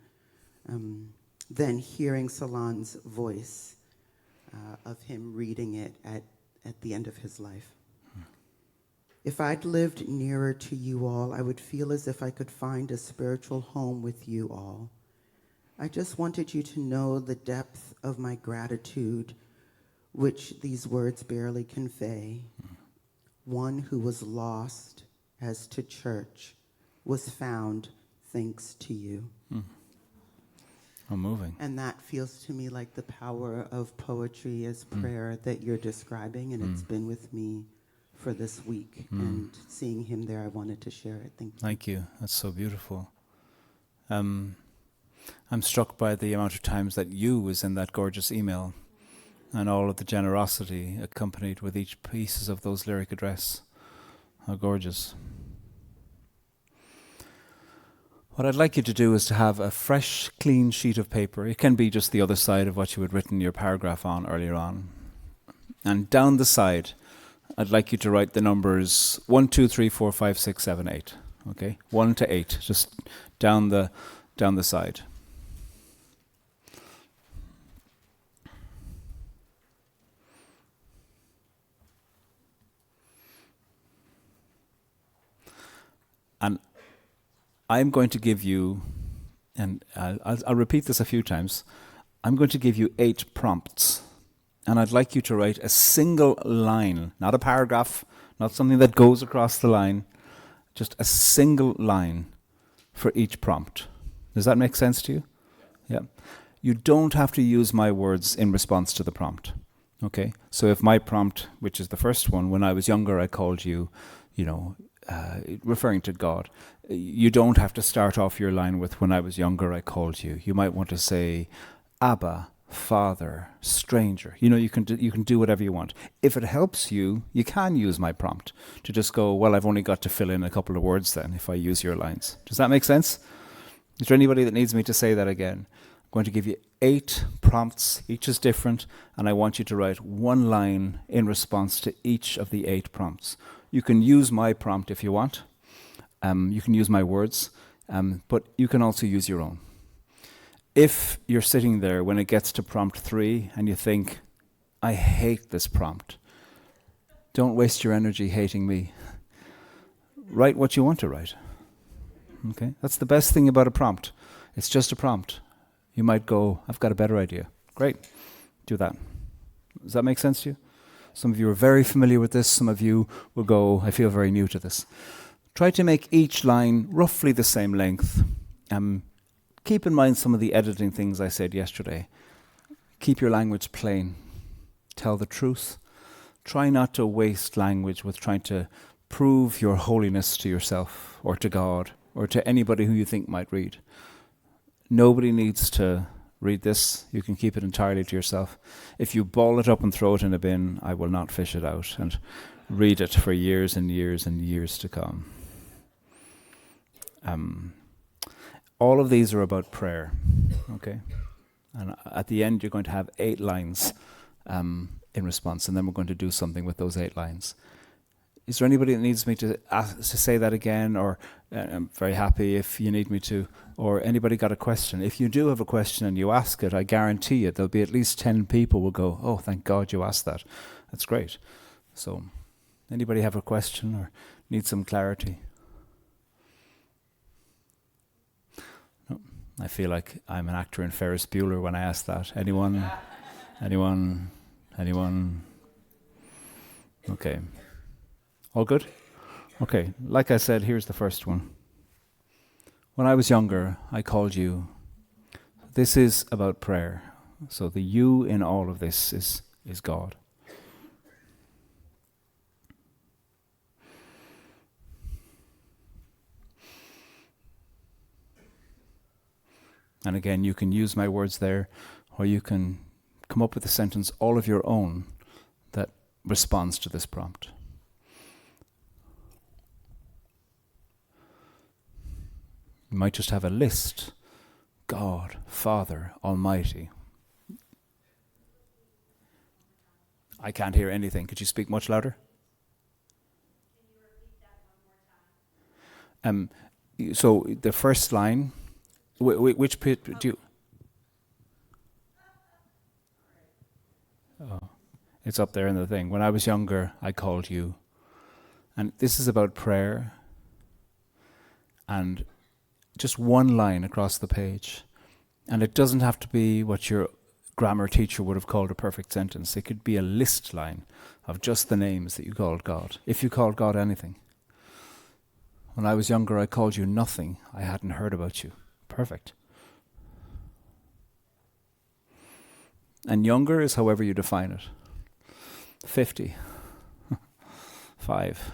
Then hearing Celan's voice of him reading it at the end of his life. If I'd lived nearer to you all, I would feel as if I could find a spiritual home with you all. I just wanted you to know the depth of my gratitude, which these words barely convey. One who was lost as to church was found thanks to you. Oh, moving. And that feels to me like the power of poetry as prayer that you're describing, and it's been with me for this week. And seeing him there, I wanted to share it. Thank you. Thank you. That's so beautiful. I'm struck by the amount of times that you was in that gorgeous email. and all of the generosity accompanied with each pieces of those lyric address. How gorgeous. What I'd like you to do is to have a fresh, clean sheet of paper. It can be just the other side of what you had written your paragraph on earlier on. And down the side, I'd like you to write the numbers 1, 2, 3, 4, 5, 6, 7, 8. Okay? 1 to 8, just down the side. And I'm going to give you, and I'll repeat this a few times, I'm going to give you 8 prompts. And I'd like you to write a single line, not a paragraph, not something that goes across the line, just a single line for each prompt. Does that make sense to you? Yeah. You don't have to use my words in response to the prompt. Okay? So if my prompt, which is the first one, when I was younger I called you, referring to God, you don't have to start off your line with when I was younger I called you. You might want to say, Abba, Father, stranger. You can do whatever you want. If it helps you, you can use my prompt to just go, well, I've only got to fill in a couple of words then if I use your lines. Does that make sense? Is there anybody that needs me to say that again? I'm going to give you 8 prompts. Each is different, and I want you to write one line in response to each of the 8 prompts. You can use my prompt if you want. You can use my words, but you can also use your own. If you're sitting there when it gets to prompt 3 and you think, I hate this prompt, don't waste your energy hating me. Write what you want to write. Okay? That's the best thing about a prompt. It's just a prompt. You might go, I've got a better idea. Great. Do that. Does that make sense to you? Some of you are very familiar with this. Some of you will go, I feel very new to this. Try to make each line roughly the same length. Keep in mind some of the editing things I said yesterday. Keep your language plain. Tell the truth. Try not to waste language with trying to prove your holiness to yourself or to God or to anybody who you think might read. Nobody needs to read this. You can keep it entirely to yourself. If you ball it up and throw it in a bin, I will not fish it out and read it for years and years and years to come. All of these are about prayer, okay? And at the end, you're going to have 8 lines in response, and then we're going to do something with those 8 lines. Is there anybody that needs me to say that again, or I'm very happy if you need me to, or anybody got a question? If you do have a question and you ask it, I guarantee you there'll be at least 10 people will go, oh, thank God you asked that. That's great. So, anybody have a question or need some clarity? I feel like I'm an actor in Ferris Bueller when I ask that. Anyone? Anyone? Okay. All good? Okay. Like I said, here's the first one. When I was younger, I called you. This is about prayer. So the you in all of this is God. And again, you can use my words there, or you can come up with a sentence all of your own that responds to this prompt. You might just have a list. God, Father, Almighty. I can't hear anything. Could you speak much louder? Can you repeat that one more time? So the first line, which do you... Oh, it's up there in the thing. When I was younger, I called you. And this is about prayer. And just one line across the page. And it doesn't have to be what your grammar teacher would have called a perfect sentence. It could be a list line of just the names that you called God, if you called God anything. When I was younger, I called you nothing. I hadn't heard about you. Perfect. And younger is however you define it. 50. 5.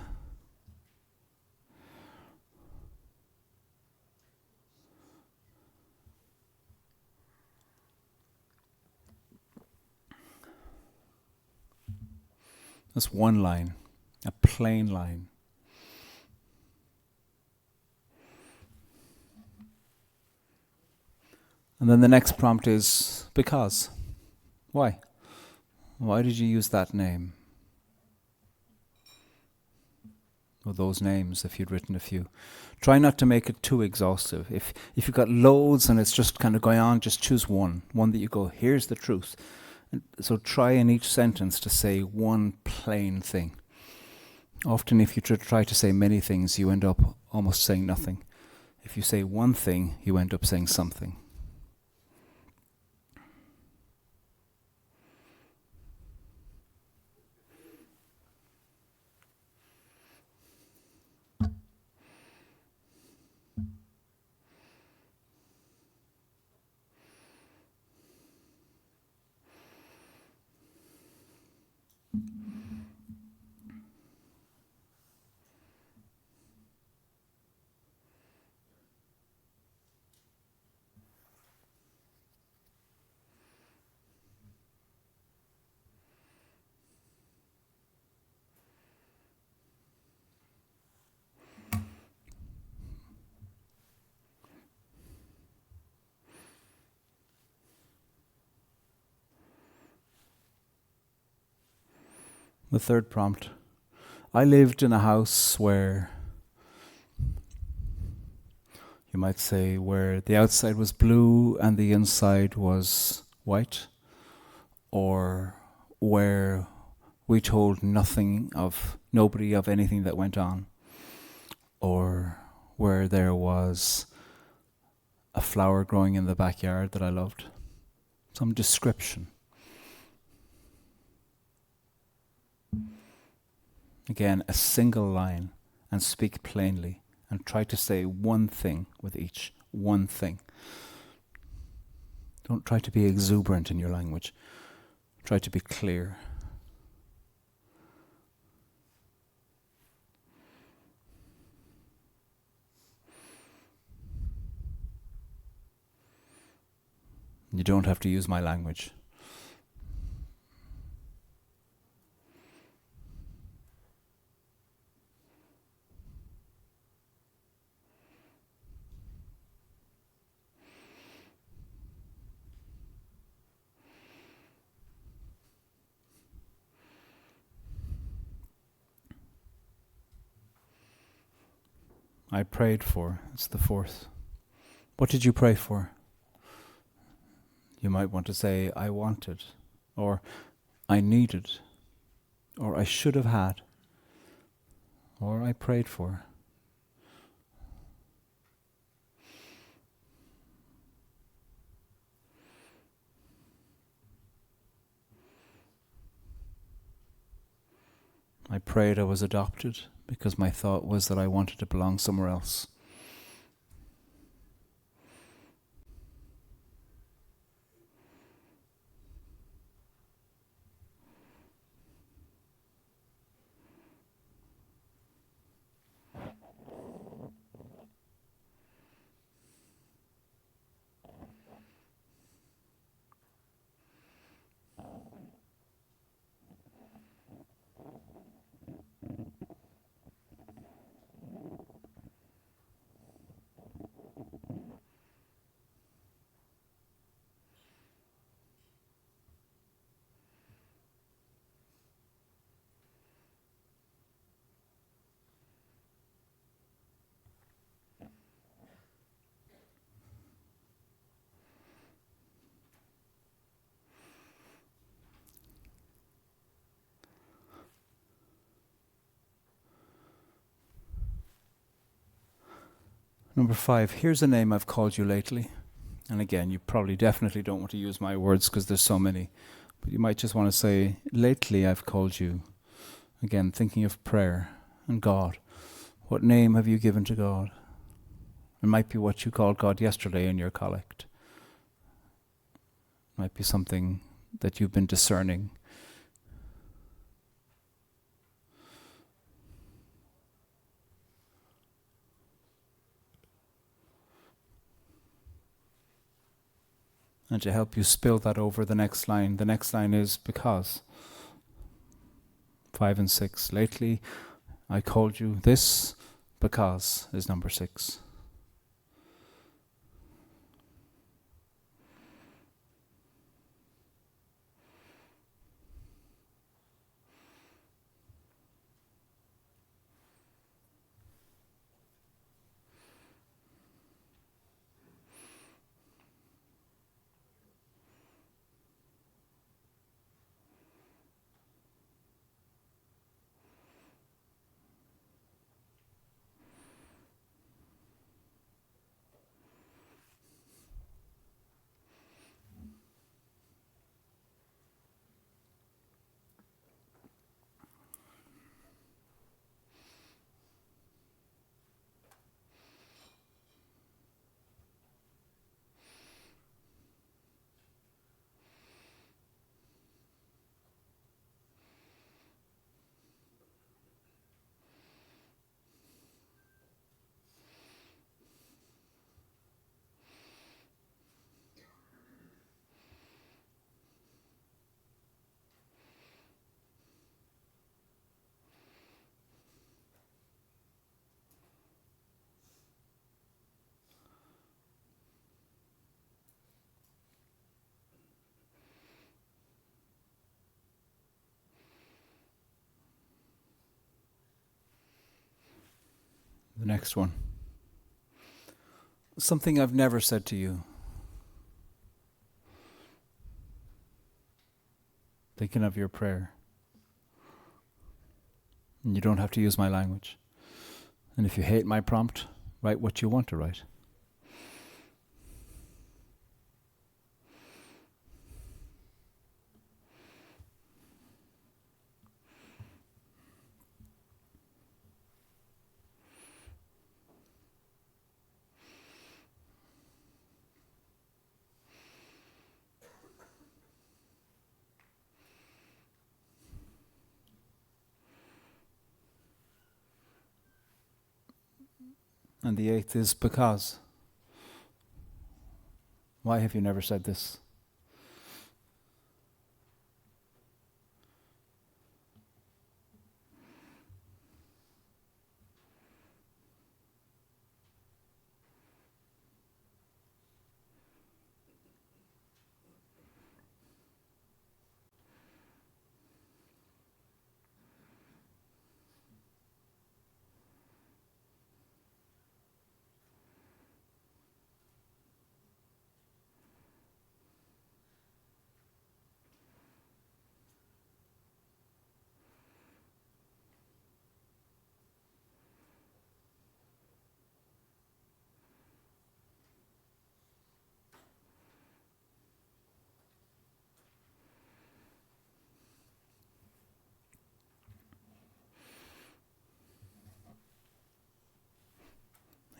That's one line, a plain line. And then the next prompt is because. Why? Why did you use that name? Or those names, if you'd written a few. Try not to make it too exhaustive. If you've got loads and it's just kind of going on, just choose one that you go, here's the truth. And so try in each sentence to say one plain thing. Often if you try to say many things, you end up almost saying nothing. If you say one thing, you end up saying something. The third prompt. I lived in a house where, you might say, where the outside was blue and the inside was white, or where we told nobody of anything that went on, or where there was a flower growing in the backyard that I loved. Some description. Again, a single line, and speak plainly, and try to say one thing with each. One thing. Don't try to be exuberant in your language. Try to be clear. You don't have to use my language. I prayed for. It's the fourth. What did you pray for? You might want to say, I wanted, or I needed, or I should have had, or I prayed for. I prayed I was adopted because my thought was that I wanted to belong somewhere else. Number 5, here's a name I've called you lately. And again, you probably definitely don't want to use my words because there's so many. But you might just want to say, lately I've called you. Again, thinking of prayer and God. What name have you given to God? It might be what you called God yesterday in your collect. It might be something that you've been discerning. And to help you spill that over the next line is because. 5 and 6. Lately, I called you this because is number 6. The next one. Something I've never said to you. Thinking of your prayer. And you don't have to use my language. And if you hate my prompt, write what you want to write. And the 8th is because. Why have you never said this?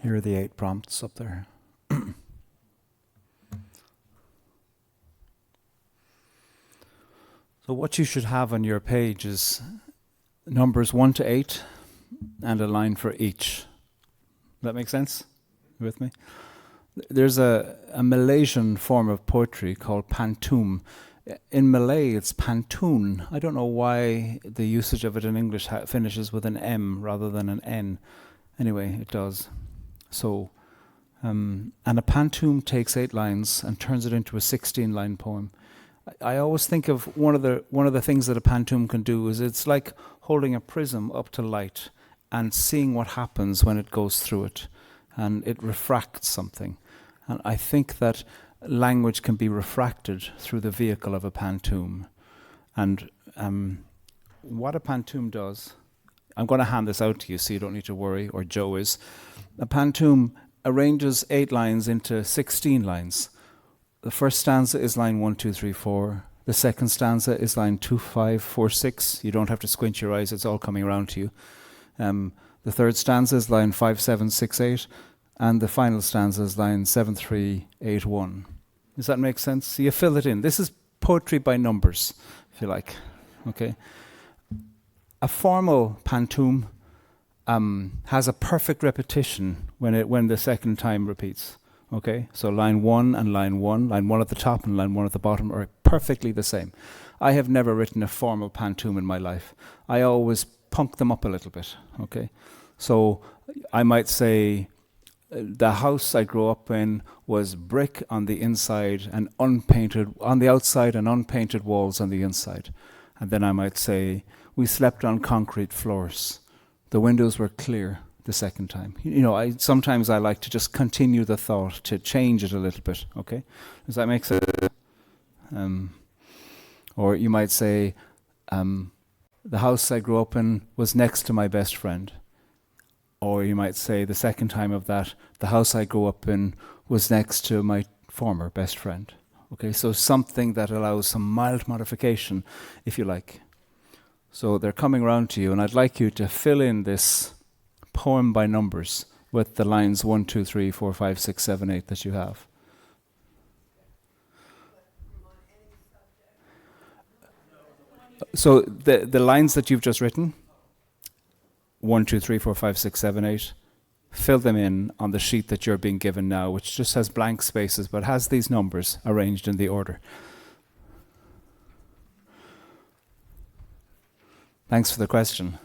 Here are the 8 prompts up there. So what you should have on your page is numbers 1 to 8 and a line for each. Does that make sense? You with me? There's a Malaysian form of poetry called pantun. In Malay, it's pantun. I don't know why the usage of it in English finishes with an M rather than an N. Anyway, it does. So, and a pantun takes 8 lines and turns it into a 16-line poem. I always think of one of the things that a pantun can do is it's like holding a prism up to light and seeing what happens when it goes through it, and it refracts something. And I think that language can be refracted through the vehicle of a pantun. And what a pantun does, I'm going to hand this out to you so you don't need to worry, or Joe is. A pantun arranges 8 lines into 16 lines. The first stanza is line 1, 2, 3, 4. The second stanza is line 2, 5, 4, 6. You don't have to squint your eyes, it's all coming around to you. The third stanza is line 5, 7, 6, 8. And the final stanza is line 7, 3, 8, 1. Does that make sense? So you fill it in. This is poetry by numbers, if you like. Okay. A formal pantun has a perfect repetition when the second time repeats. Okay, so line 1 and line 1, line 1 at the top and line 1 at the bottom are perfectly the same. I have never written a formal pantoum in my life. I always punk them up a little bit, okay? So I might say, the house I grew up in was brick on the inside and unpainted on the outside and unpainted walls on the inside. And then I might say, we slept on concrete floors. The windows were clear the second time. Sometimes I like to just continue the thought, to change it a little bit, okay? Does that make sense? Or you might say, the house I grew up in was next to my best friend. Or you might say the second time of that, the house I grew up in was next to my former best friend. Okay, so something that allows some mild modification, if you like. So they're coming around to you, and I'd like you to fill in this poem by numbers with the lines 1, 2, 3, 4, 5, 6, 7, 8 that you have. So the lines that you've just written, 1, 2, 3, 4, 5, 6, 7, 8, fill them in on the sheet that you're being given now, which just has blank spaces but has these numbers arranged in the order. Thanks for the question.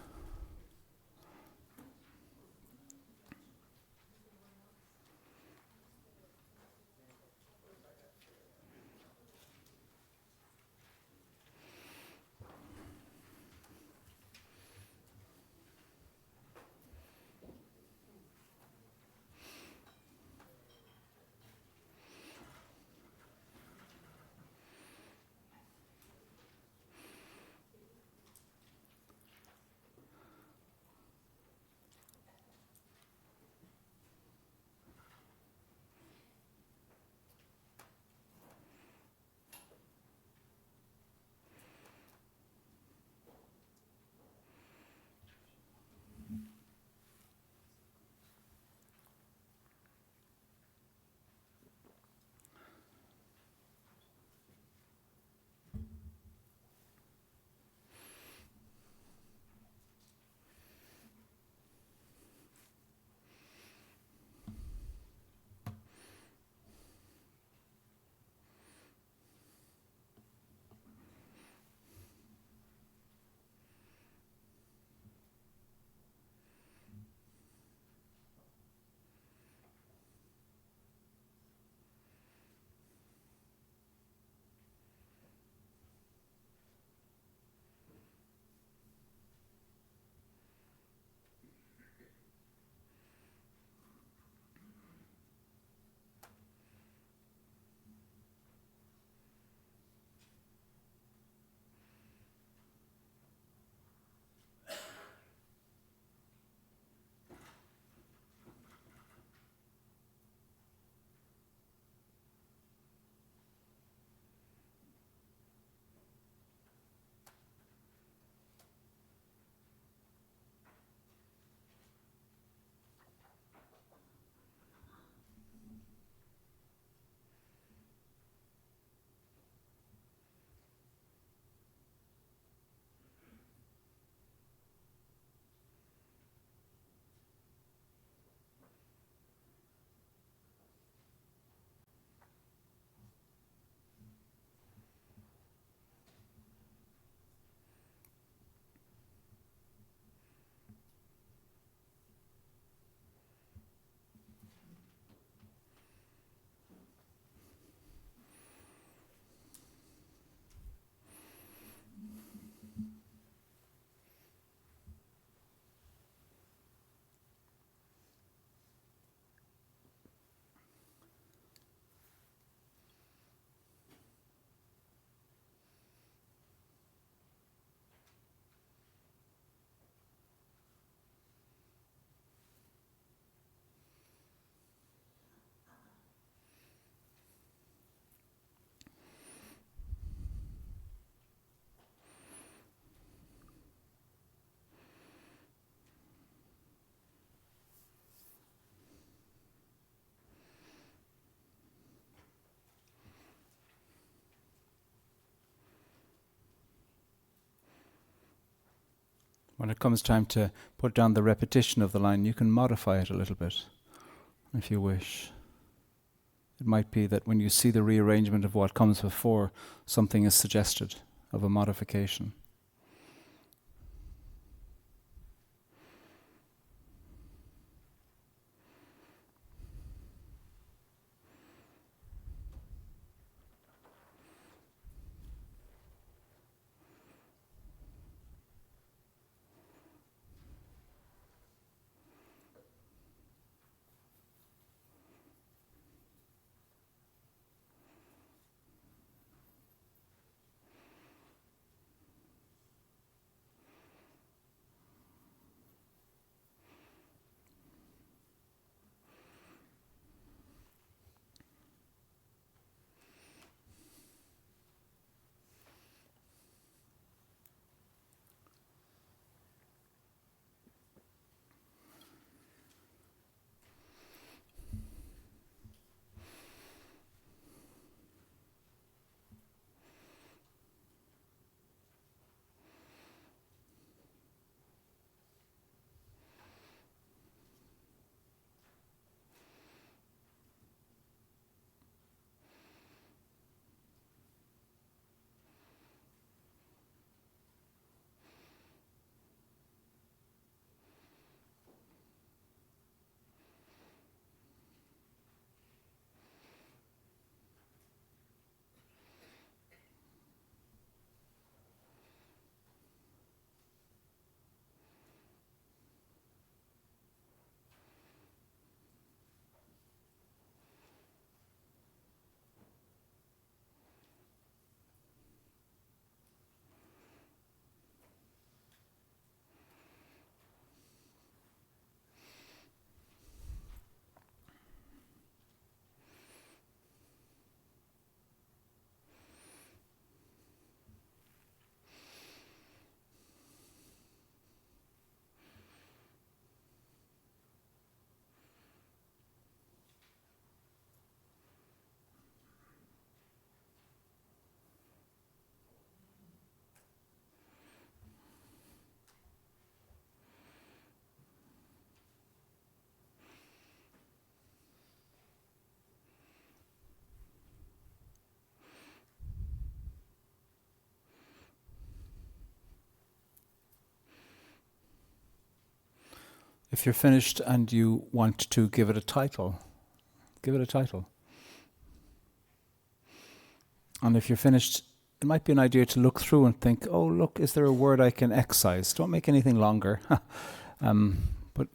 When it comes time to put down the repetition of the line, you can modify it a little bit, if you wish. It might be that when you see the rearrangement of what comes before, something is suggested of a modification. If you're finished and you want to give it a title, give it a title. And if you're finished, it might be an idea to look through and think, oh, look, is there a word I can excise? Don't make anything longer. But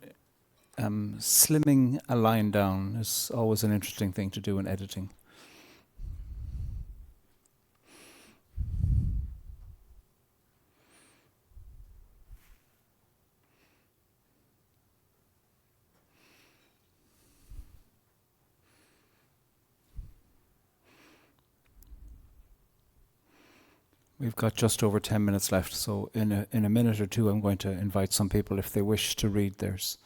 slimming a line down is always an interesting thing to do in editing. We've got just over 10 minutes left, so in a minute or two I'm going to invite some people if they wish to read theirs.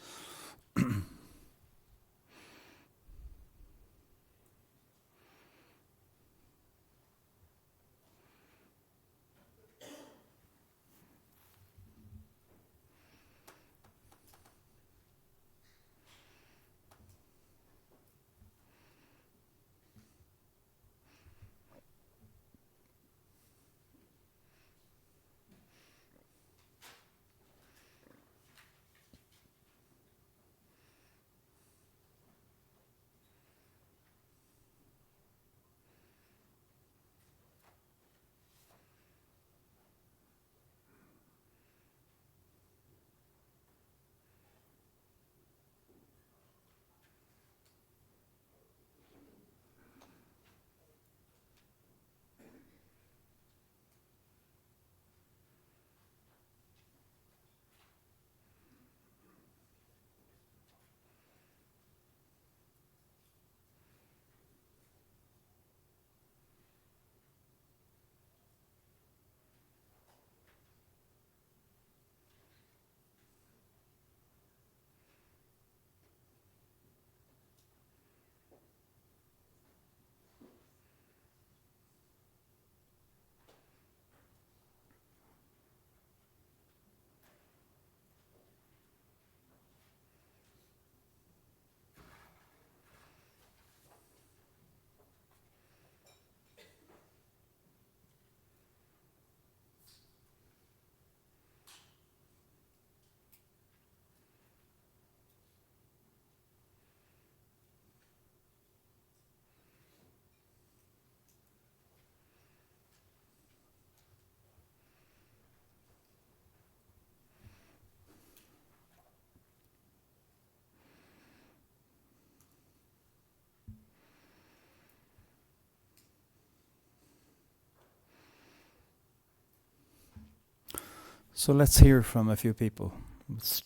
So let's hear from a few people. Let's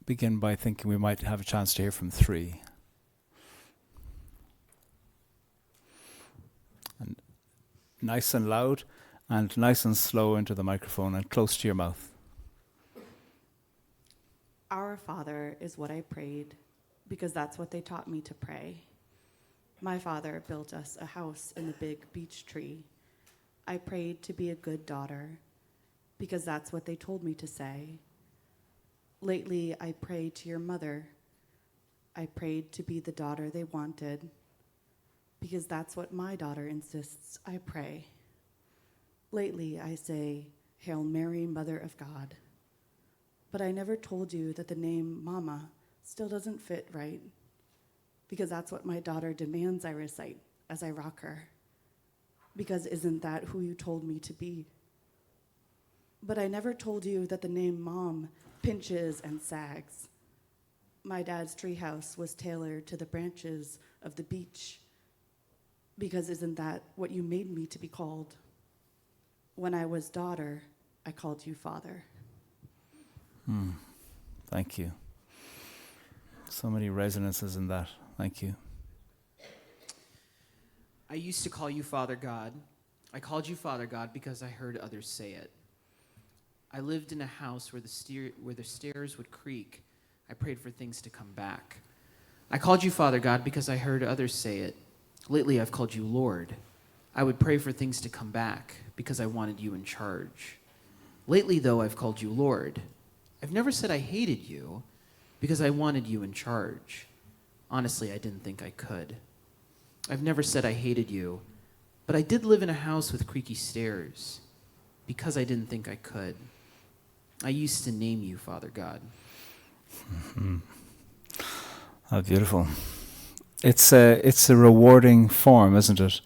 begin by thinking we might have a chance to hear from 3. And nice and loud, and nice and slow into the microphone, and close to your mouth. Our Father is what I prayed, because that's what they taught me to pray. My father built us a house in the big beech tree. I prayed to be a good daughter, because that's what they told me to say. Lately, I prayed to your mother. I prayed to be the daughter they wanted, because that's what my daughter insists I pray. Lately, I say, Hail Mary, Mother of God. But I never told you that the name Mama still doesn't fit right, because that's what my daughter demands I recite as I rock her. Because isn't that who you told me to be? But I never told you that the name Mom pinches and sags. My dad's treehouse was tailored to the branches of the beech, because isn't that what you made me to be called? When I was daughter, I called you father. Thank you. So many resonances in that. Thank you. I used to call you Father God. I called you Father God because I heard others say it. I lived in a house where the stairs would creak. I prayed for things to come back. I called you Father God because I heard others say it. Lately, I've called you Lord. I would pray for things to come back because I wanted you in charge. Lately, though, I've called you Lord. I've never said I hated you because I wanted you in charge. Honestly, I didn't think I could. I've never said I hated you, but I did live in a house with creaky stairs because I didn't think I could. I used to name you Father God. How beautiful. It's a rewarding form, isn't it?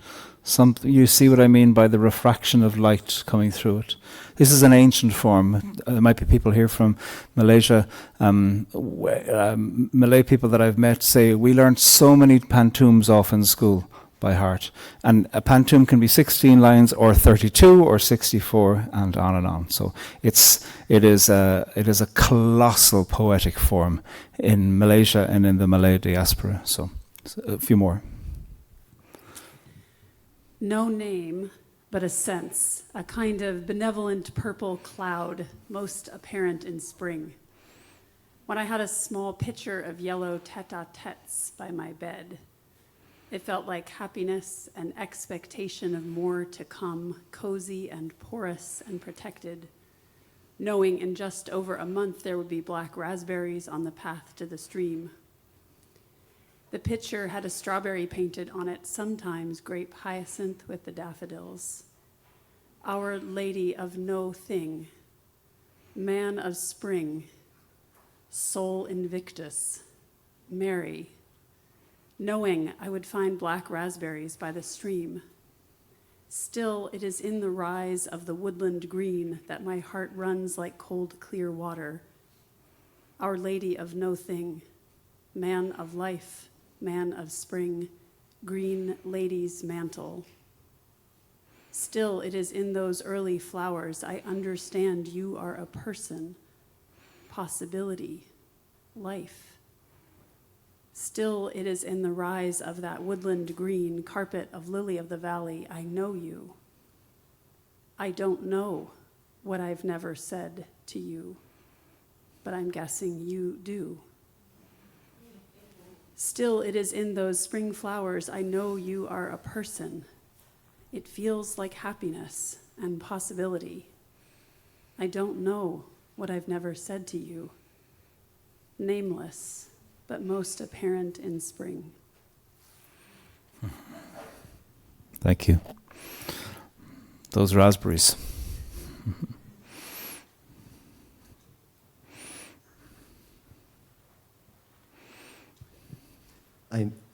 You see what I mean by the refraction of light coming through it. This is an ancient form. There might be people here from Malaysia. Malay people that I've met say, we learned so many pantums off in school by heart. And a pantum can be 16 lines or 32 or 64 and on and on. So it is a colossal poetic form in Malaysia and in the Malay diaspora. So a few more. No name, but a sense, a kind of benevolent purple cloud, most apparent in spring. When I had a small pitcher of yellow tete-a-tetes by my bed, it felt like happiness and expectation of more to come, cozy and porous and protected, knowing in just over a month there would be black raspberries on the path to the stream. The pitcher had a strawberry painted on it, sometimes grape hyacinth with the daffodils. Our Lady of No Thing, Man of Spring, Sol Invictus, Mary, knowing I would find black raspberries by the stream. Still, it is in the rise of the woodland green that my heart runs like cold, clear water. Our Lady of No Thing, Man of Life, Man of Spring, Green Lady's Mantle. Still, it is in those early flowers I understand you are a person, possibility, life. Still, it is in the rise of that woodland green carpet of lily of the valley I know you. I don't know what I've never said to you, but I'm guessing you do. Still, it is in those spring flowers I know you are a person. It feels like happiness and possibility. I don't know what I've never said to you. Nameless, but most apparent in spring. Thank you. Those raspberries.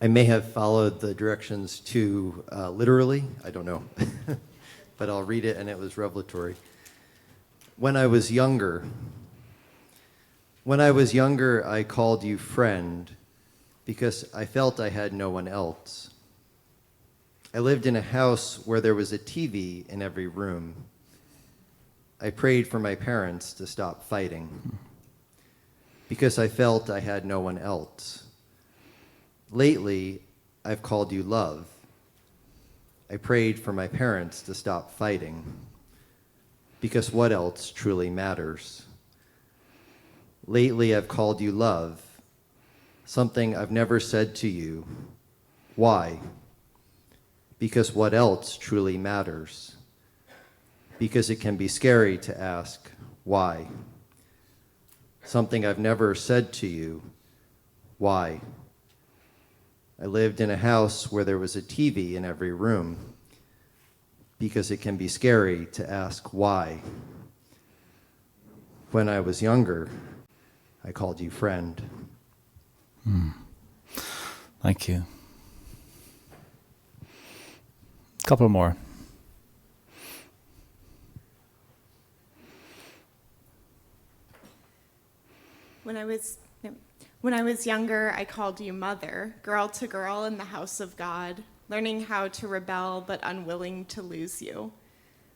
I may have followed the directions too literally, I don't know, but I'll read it, and it was revelatory. When I was younger, I called you friend because I felt I had no one else. I lived in a house where there was a TV in every room. I prayed for my parents to stop fighting because I felt I had no one else. Lately, I've called you love. I prayed for my parents to stop fighting because what else truly matters? Lately, I've called you love, something I've never said to you. Why? Because what else truly matters? Because it can be scary to ask, why? Something I've never said to you. Why? I lived in a house where there was a TV in every room because it can be scary to ask why. When I was younger, I called you friend. Thank you. Couple more. When I was younger, I called you mother, girl to girl in the house of God, learning how to rebel but unwilling to lose you.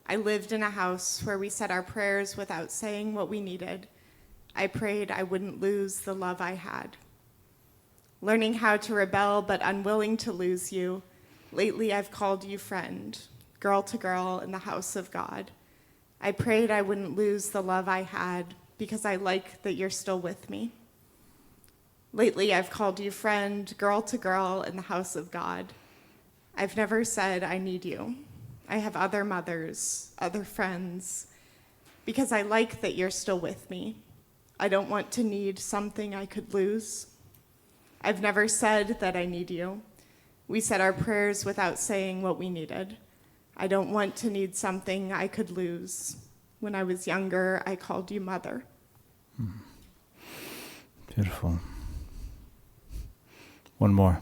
I lived in a house where we said our prayers without saying what we needed. I prayed I wouldn't lose the love I had. Learning how to rebel but unwilling to lose you, lately I've called you friend, girl to girl in the house of God. I prayed I wouldn't lose the love I had because I like that you're still with me. Lately, I've called you friend, girl to girl in the house of God. I've never said I need you. I have other mothers, other friends, because I like that you're still with me. I don't want to need something I could lose. I've never said that I need you. We said our prayers without saying what we needed. I don't want to need something I could lose. When I was younger, I called you mother. Beautiful. One more.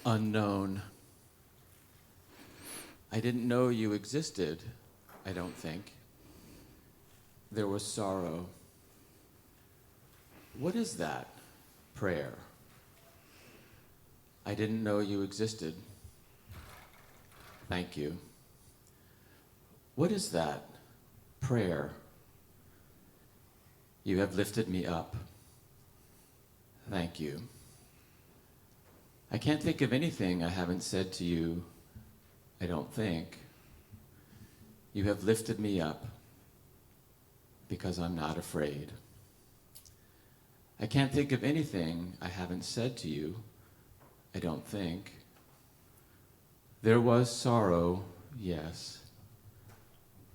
Unknown. I didn't know you existed, I don't think. There was sorrow. What is that? Prayer. I didn't know you existed. Thank you. What is that? Prayer. You have lifted me up. Thank you. I can't think of anything I haven't said to you, I don't think. You have lifted me up because I'm not afraid. I can't think of anything I haven't said to you, I don't think. There was sorrow, yes,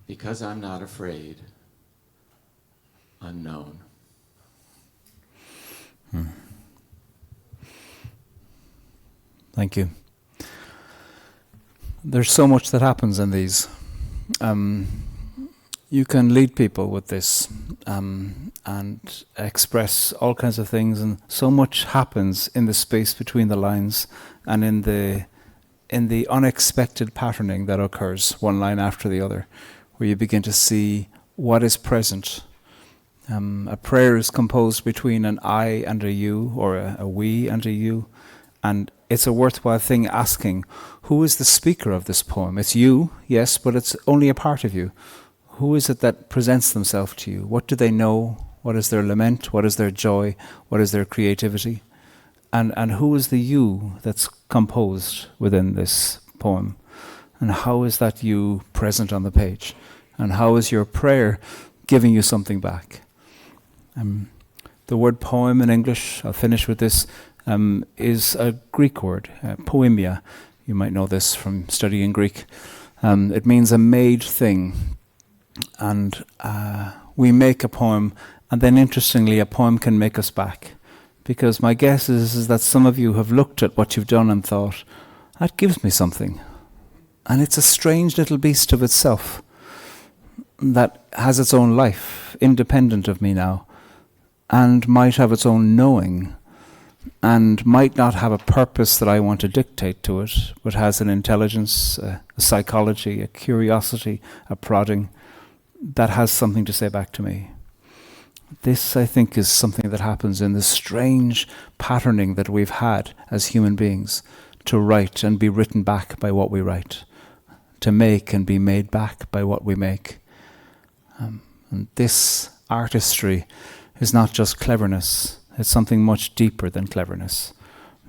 because I'm not afraid. Unknown. Thank you. There's so much that happens in these. You can lead people with this and express all kinds of things, and so much happens in the space between the lines and in the unexpected patterning that occurs one line after the other, where you begin to see what is present. A prayer is composed between an I and a you, or a we and a you, and it's a worthwhile thing asking, who is the speaker of this poem? It's you, yes, but it's only a part of you. Who is it that presents themselves to you? What do they know? What is their lament? What is their joy? What is their creativity? And who is the you that's composed within this poem? And how is that you present on the page? And how is your prayer giving you something back? The word poem in English, I'll finish with this, is a Greek word, poemia. You might know this from studying Greek. It means a made thing. And we make a poem, and then interestingly, a poem can make us back. Because my guess is that some of you have looked at what you've done and thought, that gives me something. And it's a strange little beast of itself that has its own life, independent of me now, and might have its own knowing, and might not have a purpose that I want to dictate to it, but has an intelligence, a psychology, a curiosity, a prodding, that has something to say back to me. This, I think, is something that happens in the strange patterning that we've had as human beings, to write and be written back by what we write, to make and be made back by what we make. And this artistry is not just cleverness, it's something much deeper than cleverness.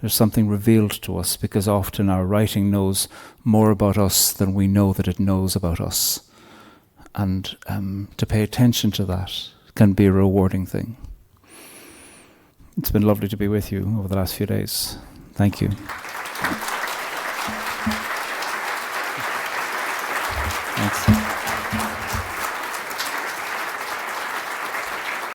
There's something revealed to us, because often our writing knows more about us than we know that it knows about us. And to pay attention to that can be a rewarding thing. It's been lovely to be with you over the last few days. Thank you. Thanks.